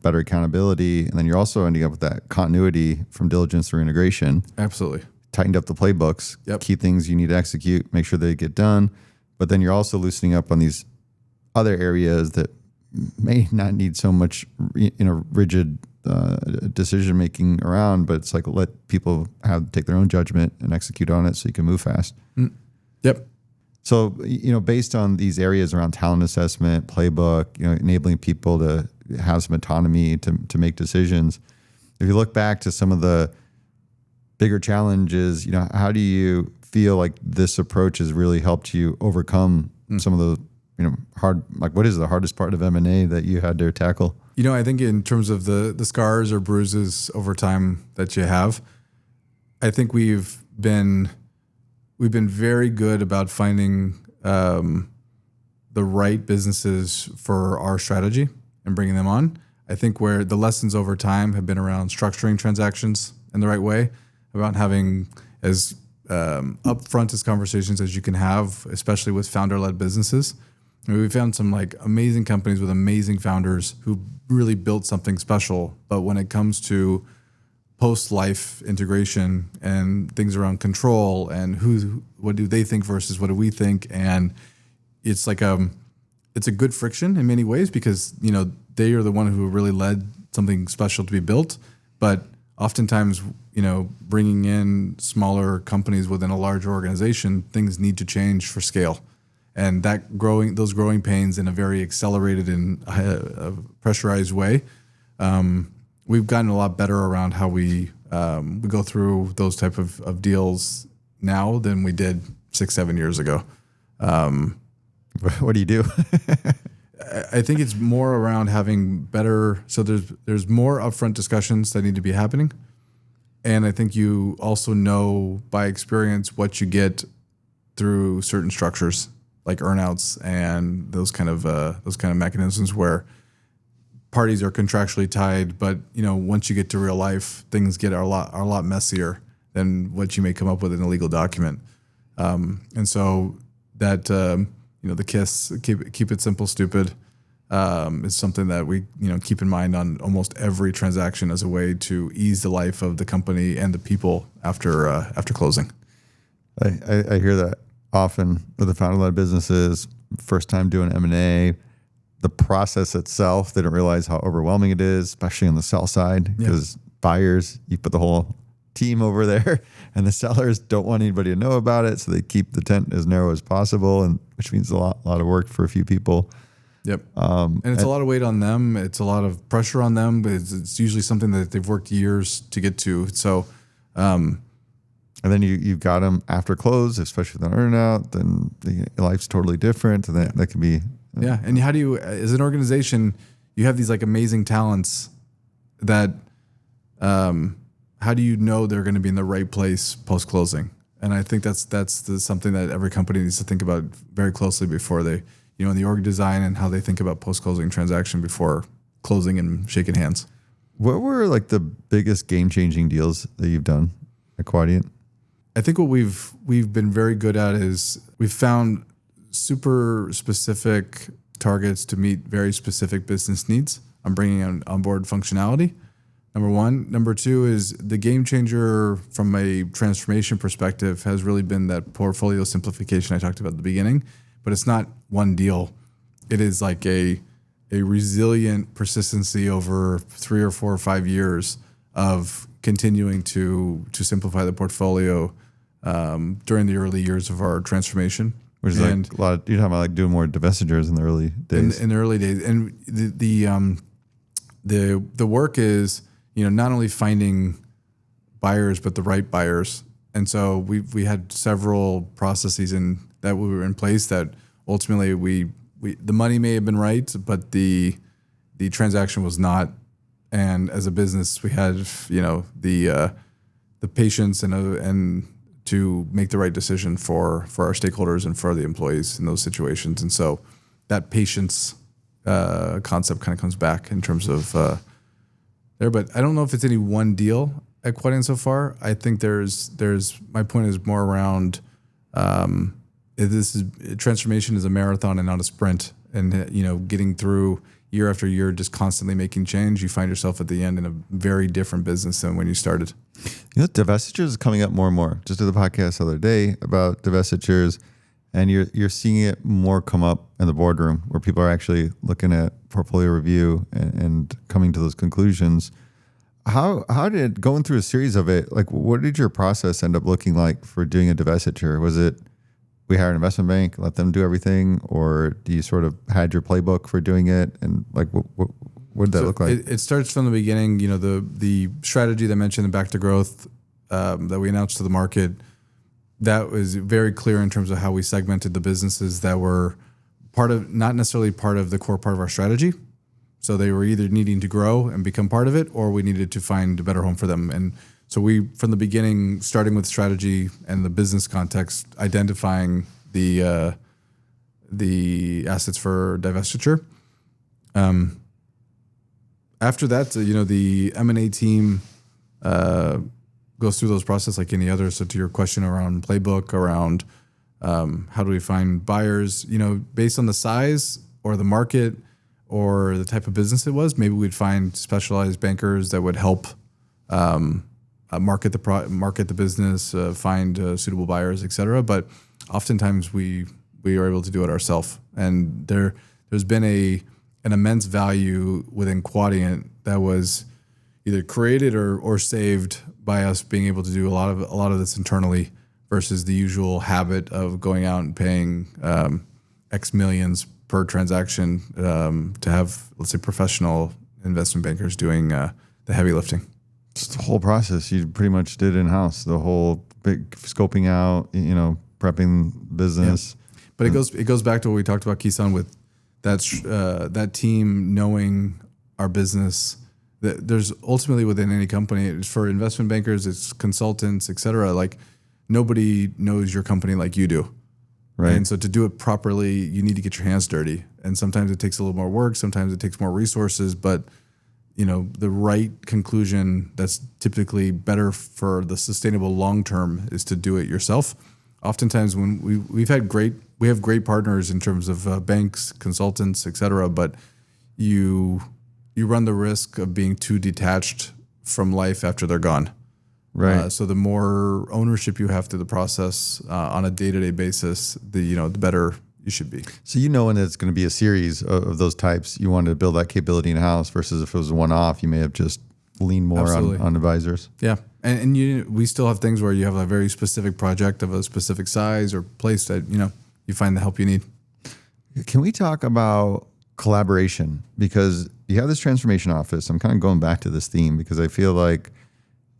C: better accountability, and then you're also ending up with that continuity from diligence through integration.
D: Absolutely.
C: Tightened up the playbooks, key things you need to execute, make sure they get done, but then you're also loosening up on these other areas that may not need so much rigid decision making around, but it's like let people take their own judgment and execute on it so you can move fast.
D: Yep.
C: So, based on these areas around talent assessment, playbook, enabling people to have some autonomy to make decisions. If you look back to some of the bigger challenges, how do you feel like this approach has really helped you overcome some of the, hard, like what is the hardest part of M&A that you had to tackle?
D: I think in terms of the scars or bruises over time that you have, I think we've been very good about finding the right businesses for our strategy and bringing them on. I think where the lessons over time have been around structuring transactions in the right way, about having as upfront as conversations as you can have, especially with founder-led businesses. And we found some like amazing companies with amazing founders who really built something special. But when it comes to post-life integration and things around control and what do they think versus what do we think, and it's like it's a good friction in many ways because they are the one who really led something special to be built. But oftentimes, bringing in smaller companies within a larger organization, things need to change for scale, and those growing pains in a very accelerated and pressurized way. We've gotten a lot better around how we go through those type of deals now than we did 6-7 years ago.
C: What do you do?
D: I think it's more around having better. So there's more upfront discussions that need to be happening, and I think you also know by experience what you get through certain structures like earnouts and those kind of mechanisms where parties are contractually tied, but once you get to real life, things get a lot messier than what you may come up with in a legal document, and so that. The KISS, keep it simple, stupid, is something that we keep in mind on almost every transaction as a way to ease the life of the company and the people after closing.
C: I hear that often with the founder-led businesses, first time doing M&A, the process itself, they don't realize how overwhelming it is, especially on the sell side, because buyers, you put the whole team over there and the sellers don't want anybody to know about it. So they keep the tent as narrow as possible, and which means a lot of work for a few people.
D: Yep. And it's a lot of weight on them. It's a lot of pressure on them, but it's usually something that they've worked years to get to. So,
C: and then you've got them after close, especially with an earnout, then life's totally different. And that can be.
D: And how do you, as an organization, you have these like amazing talents that, how do you know they're going to be in the right place post-closing? And I think that's something that every company needs to think about very closely before they, in the org design and how they think about post-closing transaction before closing and shaking hands.
C: What were like the biggest game-changing deals that you've done at Quadient?
D: I think what we've been very good at is we've found super specific targets to meet very specific business needs. I'm bringing on board functionality. Number one. Number two is the game changer from a transformation perspective has really been that portfolio simplification I talked about at the beginning, but it's not one deal. It is like a resilient persistency over 3 or 4 or 5 years of continuing to simplify the portfolio during the early years of our transformation.
C: Which is like a lot of, you're talking about like doing more divestitures in the early days.
D: In the early days. And the work is, not only finding buyers, but the right buyers. And so we had several processes that were in place that ultimately we the money may have been right, but the transaction was not. And as a business, we had the patience and to make the right decision for our stakeholders and for the employees in those situations. And so that patience concept kind of comes back in terms of there. But I don't know if it's any one deal at Quadient so far. I think there's my point is more around transformation is a marathon and not a sprint. And getting through year after year, just constantly making change, you find yourself at the end in a very different business than when you started.
C: Divestitures is coming up more and more. Just did the podcast the other day about divestitures, and you're seeing it more come up in the boardroom where people are actually looking at portfolio review and coming to those conclusions. How did going through a series of it, like what did your process end up looking like for doing a divestiture? Was it we hire an investment bank, let them do everything, or do you sort of had your playbook for doing it? And like what did that look like?
D: It starts from the beginning. The strategy that I mentioned, the back to growth that we announced to the market, that was very clear in terms of how we segmented the businesses that were not necessarily part of the core part of our strategy. So they were either needing to grow and become part of it, or we needed to find a better home for them. And so we, from the beginning, starting with strategy and the business context, identifying the assets for divestiture. After that, the M&A team goes through those processes like any other. So to your question around playbook, around how do we find buyers, based on the size or the market or the type of business it was, maybe we'd find specialized bankers that would help market the business, find suitable buyers, et cetera. But oftentimes we are able to do it ourselves. And there's been an immense value within Quadient that was either created or saved by us being able to do a lot of this internally versus the usual habit of going out and paying X millions per transaction to have, let's say, professional investment bankers doing the heavy lifting.
C: Just the whole process you pretty much did in-house, the whole big scoping out, prepping business.
D: Yeah. But it goes back to what we talked about, Kisan, with that team knowing our business. That there's ultimately within any company, it's for investment bankers, it's consultants, et cetera. Like nobody knows your company like you do.
C: Right.
D: And so to do it properly, you need to get your hands dirty. And sometimes it takes a little more work. Sometimes it takes more resources, but the right conclusion that's typically better for the sustainable long term is to do it yourself. Oftentimes when we have great partners in terms of banks, consultants, et cetera, but you run the risk of being too detached from life after they're gone.
C: Right.
D: So the more ownership you have to the process on a day-to-day basis, the better you should be.
C: So when it's going to be a series of those types, you wanted to build that capability in-house versus if it was a one-off, you may have just leaned more on advisors.
D: Yeah. And we still have things where you have a very specific project of a specific size or place that, you find the help you need.
C: Can we talk about collaboration? Because you have this transformation office. I'm kind of going back to this theme because I feel like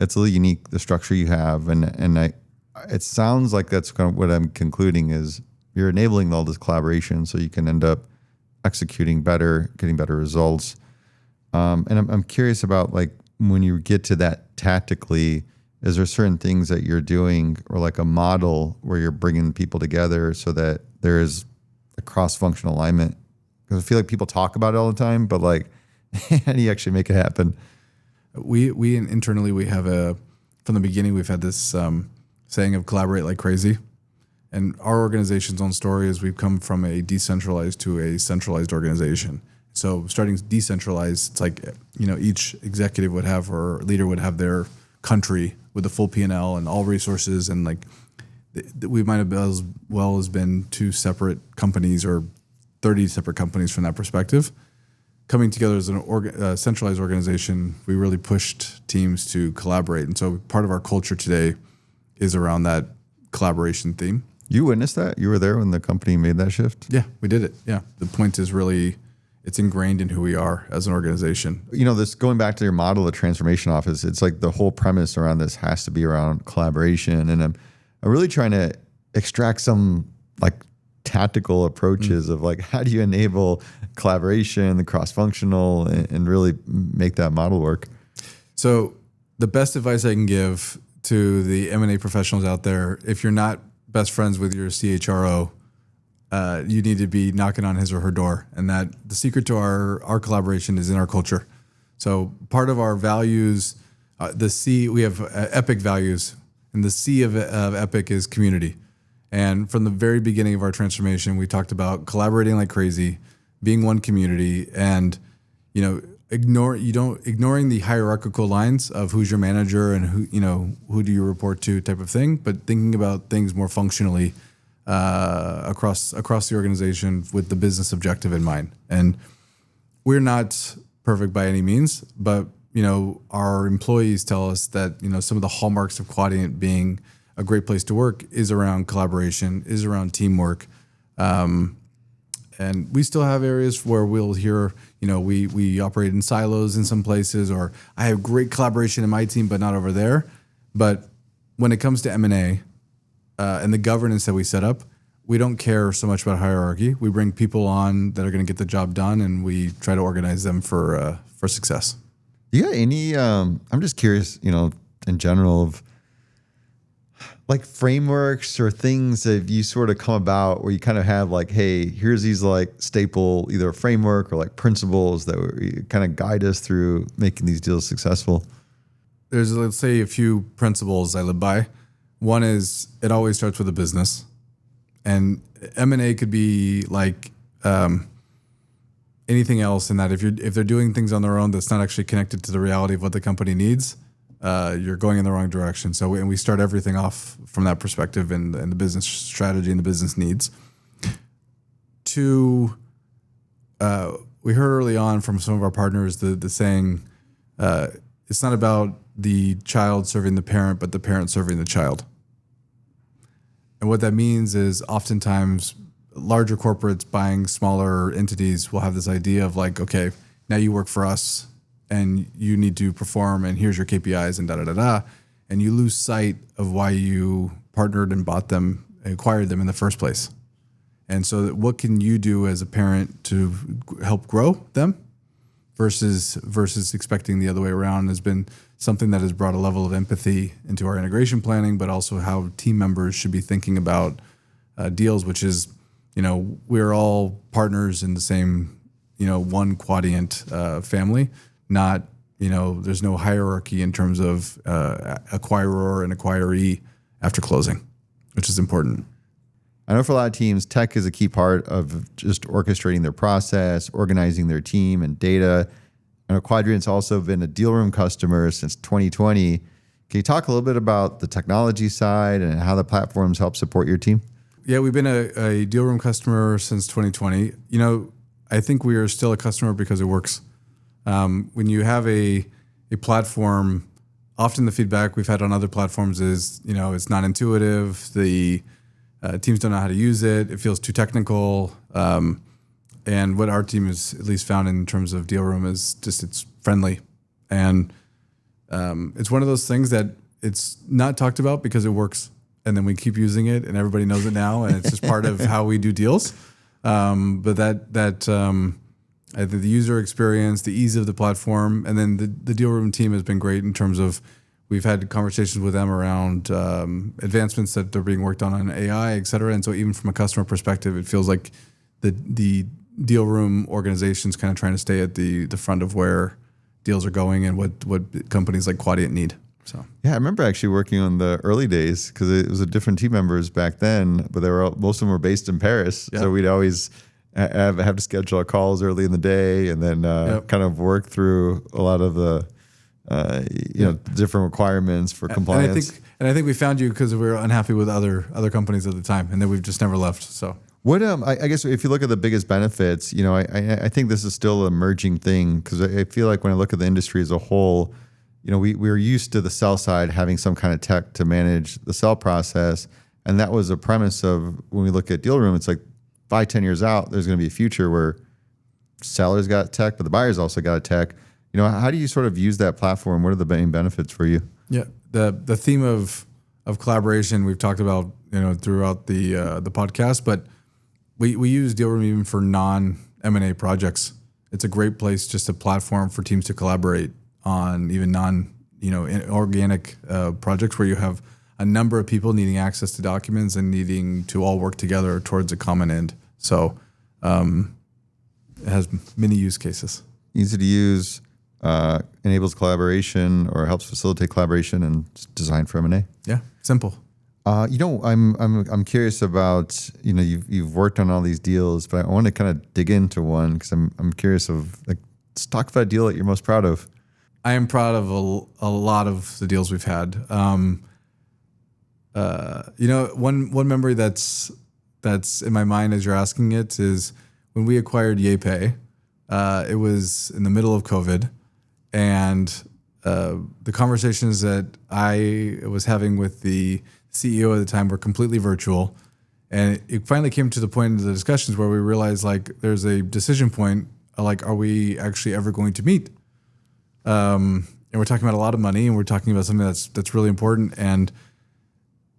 C: it's a little unique, the structure you have. And it sounds like that's kind of what I'm concluding is you're enabling all this collaboration so you can end up executing better, getting better results. And I'm curious about like when you get to that tactically, is there certain things that you're doing or like a model where you're bringing people together so that there is a cross-functional alignment? Because I feel like people talk about it all the time, but like, how do you actually make it happen?
D: We internally, we have from the beginning, we've had this saying of collaborate like crazy. And our organization's own story is we've come from a decentralized to a centralized organization. So starting decentralized, it's like, each executive would have or leader would have their country with the full P&L and all resources. And like we might have as well as been two separate companies or 30 separate companies from that perspective. Coming together as a centralized organization, we really pushed teams to collaborate. And so part of our culture today is around that collaboration theme.
C: You witnessed that? You were there when the company made that shift?
D: Yeah, we did it. Yeah. The point is really, it's ingrained in who we are as an organization.
C: This going back to your model of transformation office, it's like the whole premise around this has to be around collaboration. And I'm really trying to extract some like tactical approaches of like, how do you enable collaboration, the cross-functional, and really make that model work?
D: So the best advice I can give to the M&A professionals out there, if you're not best friends with your CHRO, you need to be knocking on his or her door. And that the secret to our collaboration is in our culture. So part of our values, we have EPIC values, and the C of EPIC is community. And from the very beginning of our transformation, we talked about collaborating like crazy, being one community, and ignoring the hierarchical lines of who's your manager and who do you report to type of thing, but thinking about things more functionally across the organization with the business objective in mind. And we're not perfect by any means, but our employees tell us that some of the hallmarks of Quadient being a great place to work is around collaboration, is around teamwork. And we still have areas where we'll hear, we operate in silos in some places, or I have great collaboration in my team, but not over there. But when it comes to M&A and the governance that we set up, we don't care so much about hierarchy. We bring people on that are going to get the job done, and we try to organize them for success.
C: You got any, I'm just curious, in general of like frameworks or things that you sort of come about where you kind of have like, hey, here's these like staple, either a framework or like principles that kind of guide us through making these deals successful?
D: there's, let's say, a few principles I live by. One is it always starts with a business. And M&A could be like anything else in that if they're doing things on their own that's not actually connected to the reality of what the company needs, you're going in the wrong direction. So we start everything off from that perspective and the business strategy and the business needs. Two, we heard early on from some of our partners the saying, it's not about the child serving the parent, but the parent serving the child. And what that means is oftentimes larger corporates buying smaller entities will have this idea of like, okay, now you work for us and you need to perform and here's your KPIs and da-da-da-da. And you lose sight of why you partnered and bought them, acquired them in the first place. And so what can you do as a parent to help grow them versus expecting the other way around has been something that has brought a level of empathy into our integration planning, but also how team members should be thinking about deals, which is, we're all partners in the same, one Quadient family, not, there's no hierarchy in terms of acquirer and acquiree after closing, which is important.
C: I know for a lot of teams, tech is a key part of just orchestrating their process, organizing their team and data. I know Quadient's also been a deal room customer since 2020. Can you talk a little bit about the technology side and how the platforms help support your team?
D: Yeah, we've been a deal room customer since 2020. I think we are still a customer because it works. When you have a platform, often the feedback we've had on other platforms is, it's not intuitive. The teams don't know how to use it. It feels too technical. And what our team has at least found in terms of deal room is just it's friendly. And it's one of those things that it's not talked about because it works. And then we keep using it and everybody knows it now. And it's just part of how we do deals. But I think the user experience, the ease of the platform, and then the deal room team has been great in terms of we've had conversations with them around advancements that they're being worked on AI, et cetera. And so even from a customer perspective, it feels like the deal room organization's kind of trying to stay at the front of where deals are going and what companies like Quadient need. So
C: yeah, I remember actually working on the early days because it was a different team members back then, but most of them were based in Paris. Yeah. So we'd always have to schedule our calls early in the day and then kind of work through a lot of the different requirements for compliance.
D: And I think we found you because we were unhappy with other companies at the time, and then we've just never left. So
C: what I guess if you look at the biggest benefits, I think this is still an emerging thing because I feel like when I look at the industry as a whole, we were used to the sell side having some kind of tech to manage the sell process, and that was a premise of when we look at deal room. It's like 5-10 years out, there's going to be a future where sellers got tech, but the buyers also got tech. How do you sort of use that platform? What are the main benefits for you?
D: Yeah, the theme of collaboration we've talked about throughout the podcast, but we use Deal Room even for non-M&A projects. It's a great place, just a platform for teams to collaborate on even organic projects where you have a number of people needing access to documents and needing to all work together towards a common end. So it has many use cases.
C: Easy to use, enables collaboration or helps facilitate collaboration, and designed for M&A.
D: Yeah, simple.
C: I'm curious about you've worked on all these deals, but I want to kind of dig into one because I'm curious of let's talk about a deal that you're most proud of.
D: I am proud of a lot of the deals we've had. One memory that's in my mind as you're asking it is when we acquired YayPay. It was in the middle of COVID, and the conversations that I was having with the CEO at the time were completely virtual. And it finally came to the point of the discussions where we realized there's a decision point, are we actually ever going to meet? And we're talking about a lot of money, and we're talking about something that's really important. And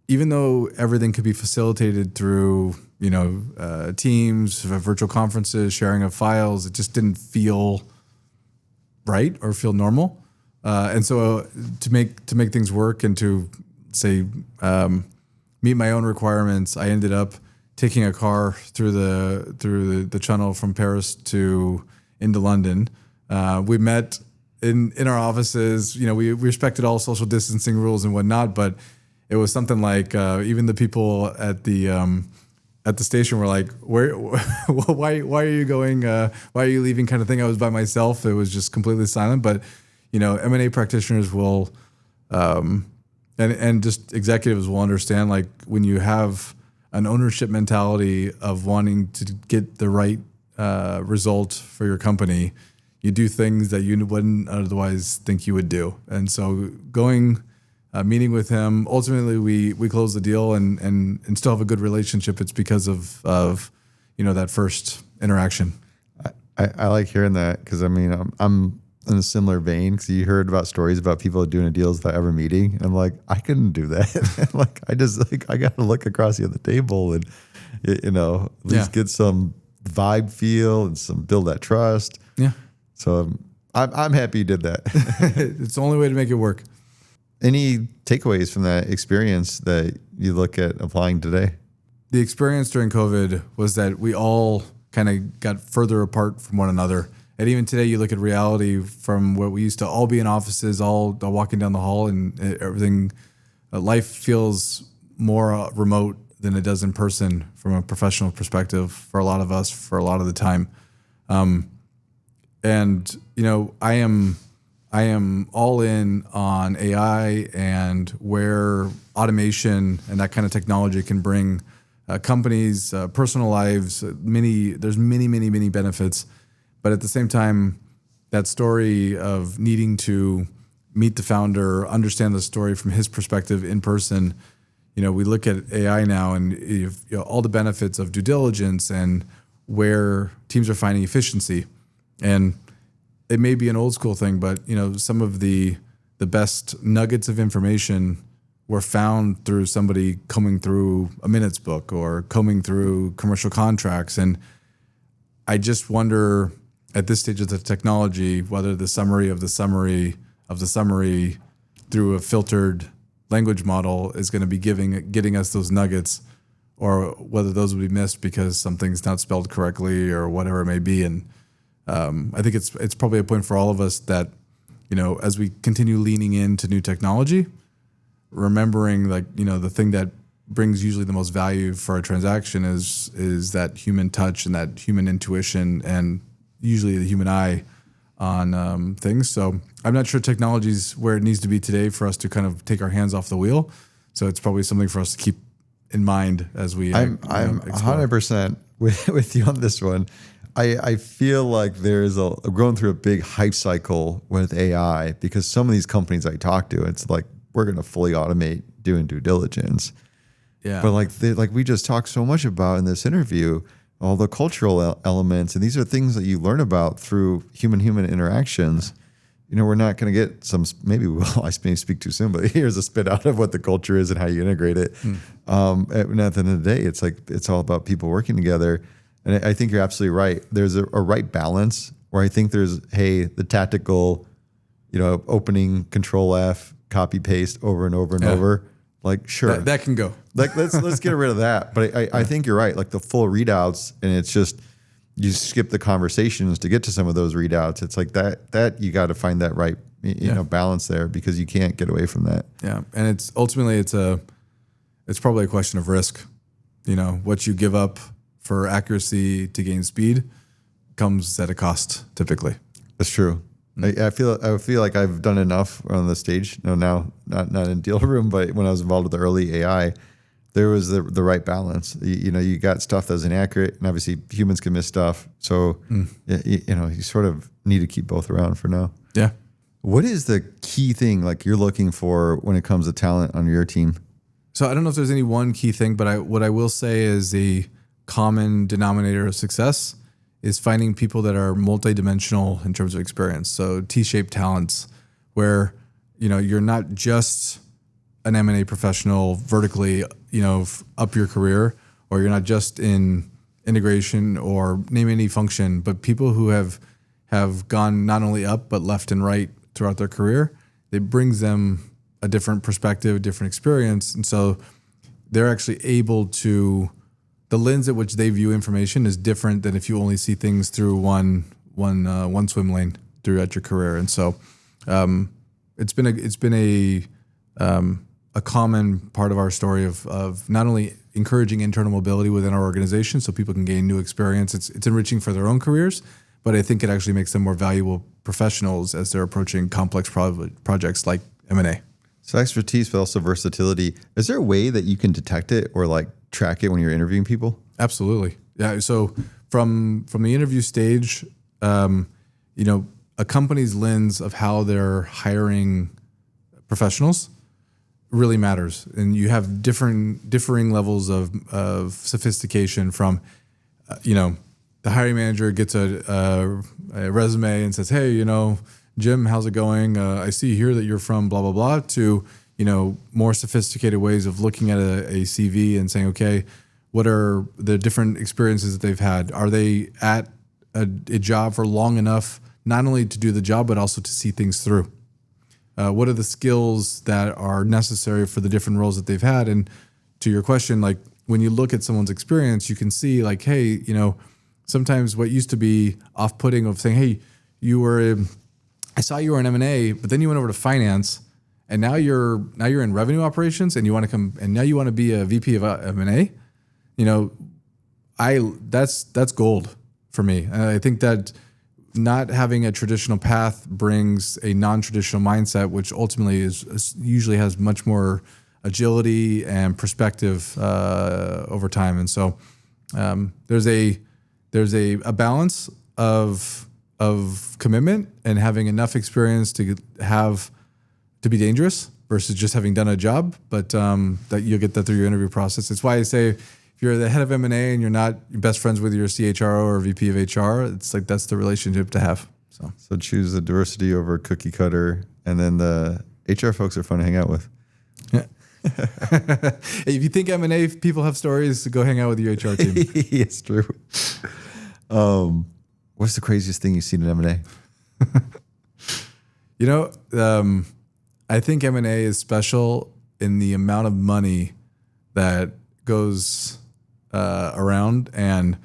D: even though everything could be facilitated through, Teams, virtual conferences, sharing of files, it just didn't feel right or feel normal. And so to make things work and to say meet my own requirements, I ended up taking a car through the channel from Paris into London. We met in our offices, we respected all social distancing rules and whatnot, but it was something like even the people at the station were like, why are you going? Why are you leaving? Kind of thing. I was by myself. It was just completely silent. But M&A practitioners will, and just executives will understand, like, when you have an ownership mentality of wanting to get the right result for your company, you do things that you wouldn't otherwise think you would do. And so meeting with him, ultimately we closed the deal and still have a good relationship. It's because of that first interaction.
C: I like hearing that because I'm in a similar vein, because you heard about stories about people doing deals without ever meeting. And I'm like, I couldn't do that. I got to look across the other table and at least get some vibe feel and build that trust.
D: Yeah.
C: So I'm happy you did that.
D: It's the only way to make it work.
C: Any takeaways from that experience that you look at applying today?
D: The experience during COVID was that we all kind of got further apart from one another. And even today, you look at reality from where we used to all be in offices, all walking down the hall, and everything. Life feels more remote than it does in person from a professional perspective for a lot of us for a lot of the time. I am all in on AI and where automation and that kind of technology can bring companies, personal lives. There's many benefits, but at the same time, that story of needing to meet the founder, understand the story from his perspective in person. We look at AI now and all the benefits of due diligence and where teams are finding efficiency. And it may be an old school thing, but some of the best nuggets of information were found through somebody combing through a minutes book or combing through commercial contracts. And I just wonder at this stage of the technology whether the summary of the summary of the summary through a filtered language model is going to be getting us those nuggets, or whether those would be missed because something's not spelled correctly or whatever it may be. And I think it's probably a point for all of us that, as we continue leaning into new technology, remembering the thing that brings usually the most value for a transaction is that human touch and that human intuition and usually the human eye on things. So I'm not sure technology's where it needs to be today for us to kind of take our hands off the wheel. So it's probably something for us to keep in mind as we
C: I'm 100% with you on this one. I feel like there's going through a big hype cycle with AI, because some of these companies I talk to, it's like, we're going to fully automate doing due diligence.
D: Yeah.
C: But like we just talked so much about in this interview, all the cultural elements, and these are things that you learn about through human interactions. We're not going to get maybe I may speak too soon, but here's a spit out of what the culture is and how you integrate it. And at the end of the day, it's all about people working together. And I think you're absolutely right. There's a right balance where I think there's, the tactical, opening Control F, copy paste over and over and over. Like, sure,
D: that can go.
C: Like, let's get rid of that. But I think you're right. Like the full readouts, and it's just you skip the conversations to get to some of those readouts. It's like that you got to find that right balance there, because you can't get away from that.
D: Yeah, and it's ultimately it's probably a question of risk. What you give up for accuracy to gain speed comes at a cost typically.
C: That's true. I feel like I've done enough on the stage. No, now not in deal room, but when I was involved with the early AI, there was the right balance. You got stuff that's inaccurate, and obviously humans can miss stuff. So you sort of need to keep both around for now.
D: Yeah.
C: What is the key thing like you're looking for when it comes to talent on your team?
D: So I don't know if there's any one key thing, but what I will say is the common denominator of success is finding people that are multidimensional in terms of experience. So T-shaped talents, where you're not just an M&A professional vertically, up your career, or you're not just in integration or name any function, but people who have gone not only up but left and right throughout their career. It brings them a different perspective, a different experience, and so they're actually able to. The lens at which they view information is different than if you only see things through one swim lane. throughout your career. And so it's been a common part of our story of not only encouraging internal mobility within our organization so people can gain new experience. It's enriching for their own careers, but I think it actually makes them more valuable professionals as they're approaching complex projects like M&A.
C: So expertise, but also versatility. Is there a way that you can detect it or like track it when you're interviewing people?
D: Absolutely. Yeah. So from the interview stage, a company's lens of how they're hiring professionals really matters. And you have differing levels of sophistication from, the hiring manager gets a resume and says, hey, Jim, how's it going? I see here that you're from blah, blah, blah, to, more sophisticated ways of looking at a CV and saying, okay, what are the different experiences that they've had? Are they at a job for long enough, not only to do the job, but also to see things through? What are the skills that are necessary for the different roles that they've had? And to your question, like when you look at someone's experience, you can see like, hey, sometimes what used to be off-putting of saying, hey, I saw you were in M&A, but then you went over to finance, and now you're in revenue operations, and you want to come, and now you want to be a VP of M&A. That's gold for me. And I think that not having a traditional path brings a non-traditional mindset, which ultimately usually has much more agility and perspective over time. And so there's a balance of commitment and having enough experience to be dangerous versus just having done a job, but that you'll get that through your interview process. It's why I say if you're the head of M&A and you're not best friends with your CHRO or VP of HR, it's like that's the relationship to have. So
C: choose the diversity over cookie cutter, and then the HR folks are fun to hang out with.
D: Yeah. If you think M&A people have stories, go hang out with your HR team.
C: It's true. What's the craziest thing you've seen in M&A?
D: I think M&A is special in the amount of money that goes around, and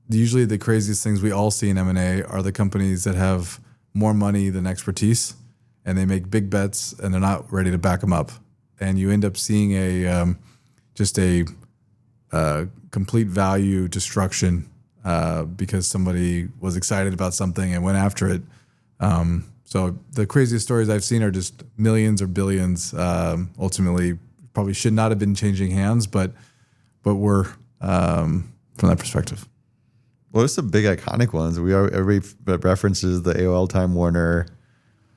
D: usually the craziest things we all see in M&A are the companies that have more money than expertise, and they make big bets and they're not ready to back them up, and you end up seeing a complete value destruction because somebody was excited about something and went after it. So the craziest stories I've seen are just millions or billions. Ultimately, probably should not have been changing hands, but were from that perspective.
C: Well, there's some big iconic ones. Everybody references the AOL Time Warner.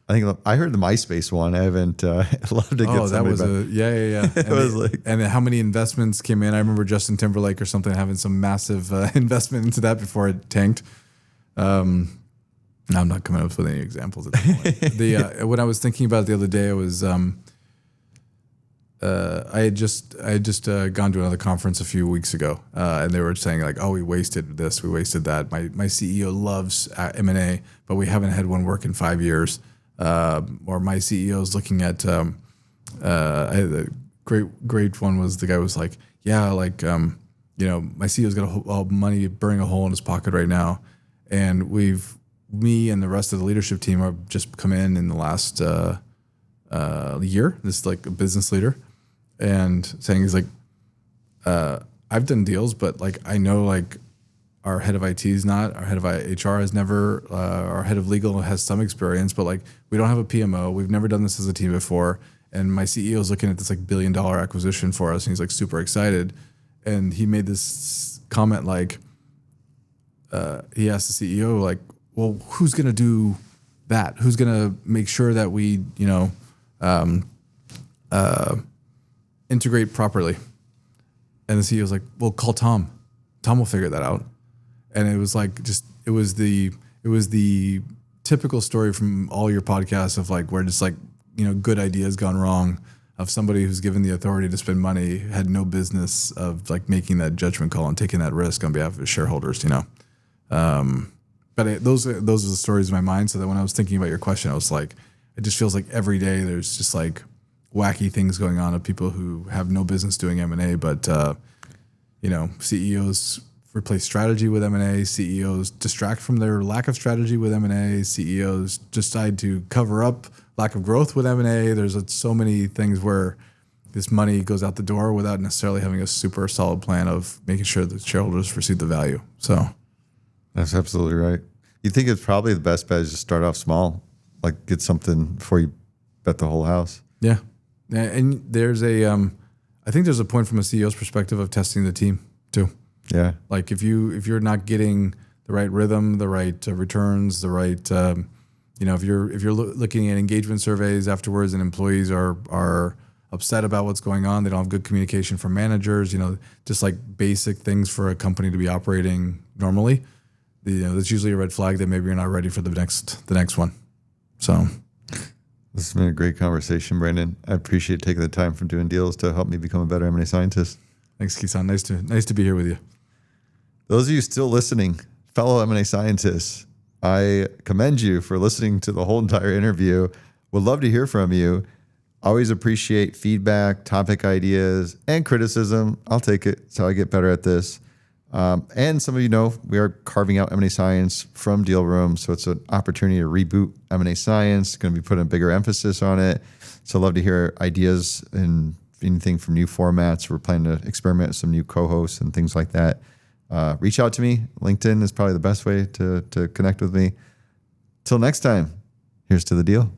C: I think I heard the MySpace one. I haven't. I'd love to get.
D: Oh, that was
C: back.
D: Yeah.
C: It was like,
D: and how many investments came in? I remember Justin Timberlake or something having some massive investment into that before it tanked. No, I'm not coming up with any examples at this point. When I was thinking about it the other day, I was I had just gone to another conference a few weeks ago, and they were saying like, "Oh, we wasted this, we wasted that." My CEO loves M&A, but we haven't had one work in 5 years. Or my CEO is looking at a great one was the guy was like, "Yeah, like my CEO's got all money burning a hole in his pocket right now, and me and the rest of the leadership team have just come in the last year. This is like a business leader, and saying he's like, I've done deals, but like I know like our head of IT is not, our head of HR has never, our head of legal has some experience, but like we don't have a PMO. We've never done this as a team before, and my CEO is looking at this like $1 billion acquisition for us, and he's like super excited, and he made this comment like, he asked the CEO like, well, who's going to do that? Who's going to make sure that we, integrate properly? And the CEO was like, well, call Tom. Tom will figure that out. And it was like, it was the typical story from all your podcasts of like, where just like, good ideas gone wrong, of somebody who's given the authority to spend money, had no business of like making that judgment call and taking that risk on behalf of his shareholders, But those are the stories in my mind. So that when I was thinking about your question, I was like, it just feels like every day there's just like wacky things going on of people who have no business doing M&A, but CEOs replace strategy with M&A. CEOs distract from their lack of strategy with M&A. CEOs decide to cover up lack of growth with M&A. There's so many things where this money goes out the door without necessarily having a super solid plan of making sure that shareholders receive the value. So
C: that's absolutely right. You think it's probably the best bet is just start off small, like get something before you bet the whole house.
D: Yeah. And there's I think there's a point from a CEO's perspective of testing the team too.
C: Yeah.
D: Like if you're not getting the right rhythm, the right returns, the right, if you're looking at engagement surveys afterwards and employees are upset about what's going on, they don't have good communication from managers, just like basic things for a company to be operating normally, that's usually a red flag that maybe you're not ready for the next one. So
C: this has been a great conversation, Brandon. I appreciate taking the time from doing deals to help me become a better M&A scientist.
D: Thanks, Kisan. Nice to be here with you.
C: Those of you still listening, fellow M&A scientists, I commend you for listening to the whole entire interview. Would love to hear from you. Always appreciate feedback, topic ideas, and criticism. I'll take it. It's how I get better at this. And some of you know we are carving out M&A science from Deal Room, so it's an opportunity to reboot M&A science. Going to be putting a bigger emphasis on it. So I'd love to hear ideas and anything from new formats. We're planning to experiment with some new co-hosts and things like that. Reach out to me. LinkedIn is probably the best way to connect with me. Till next time, here's to the deal.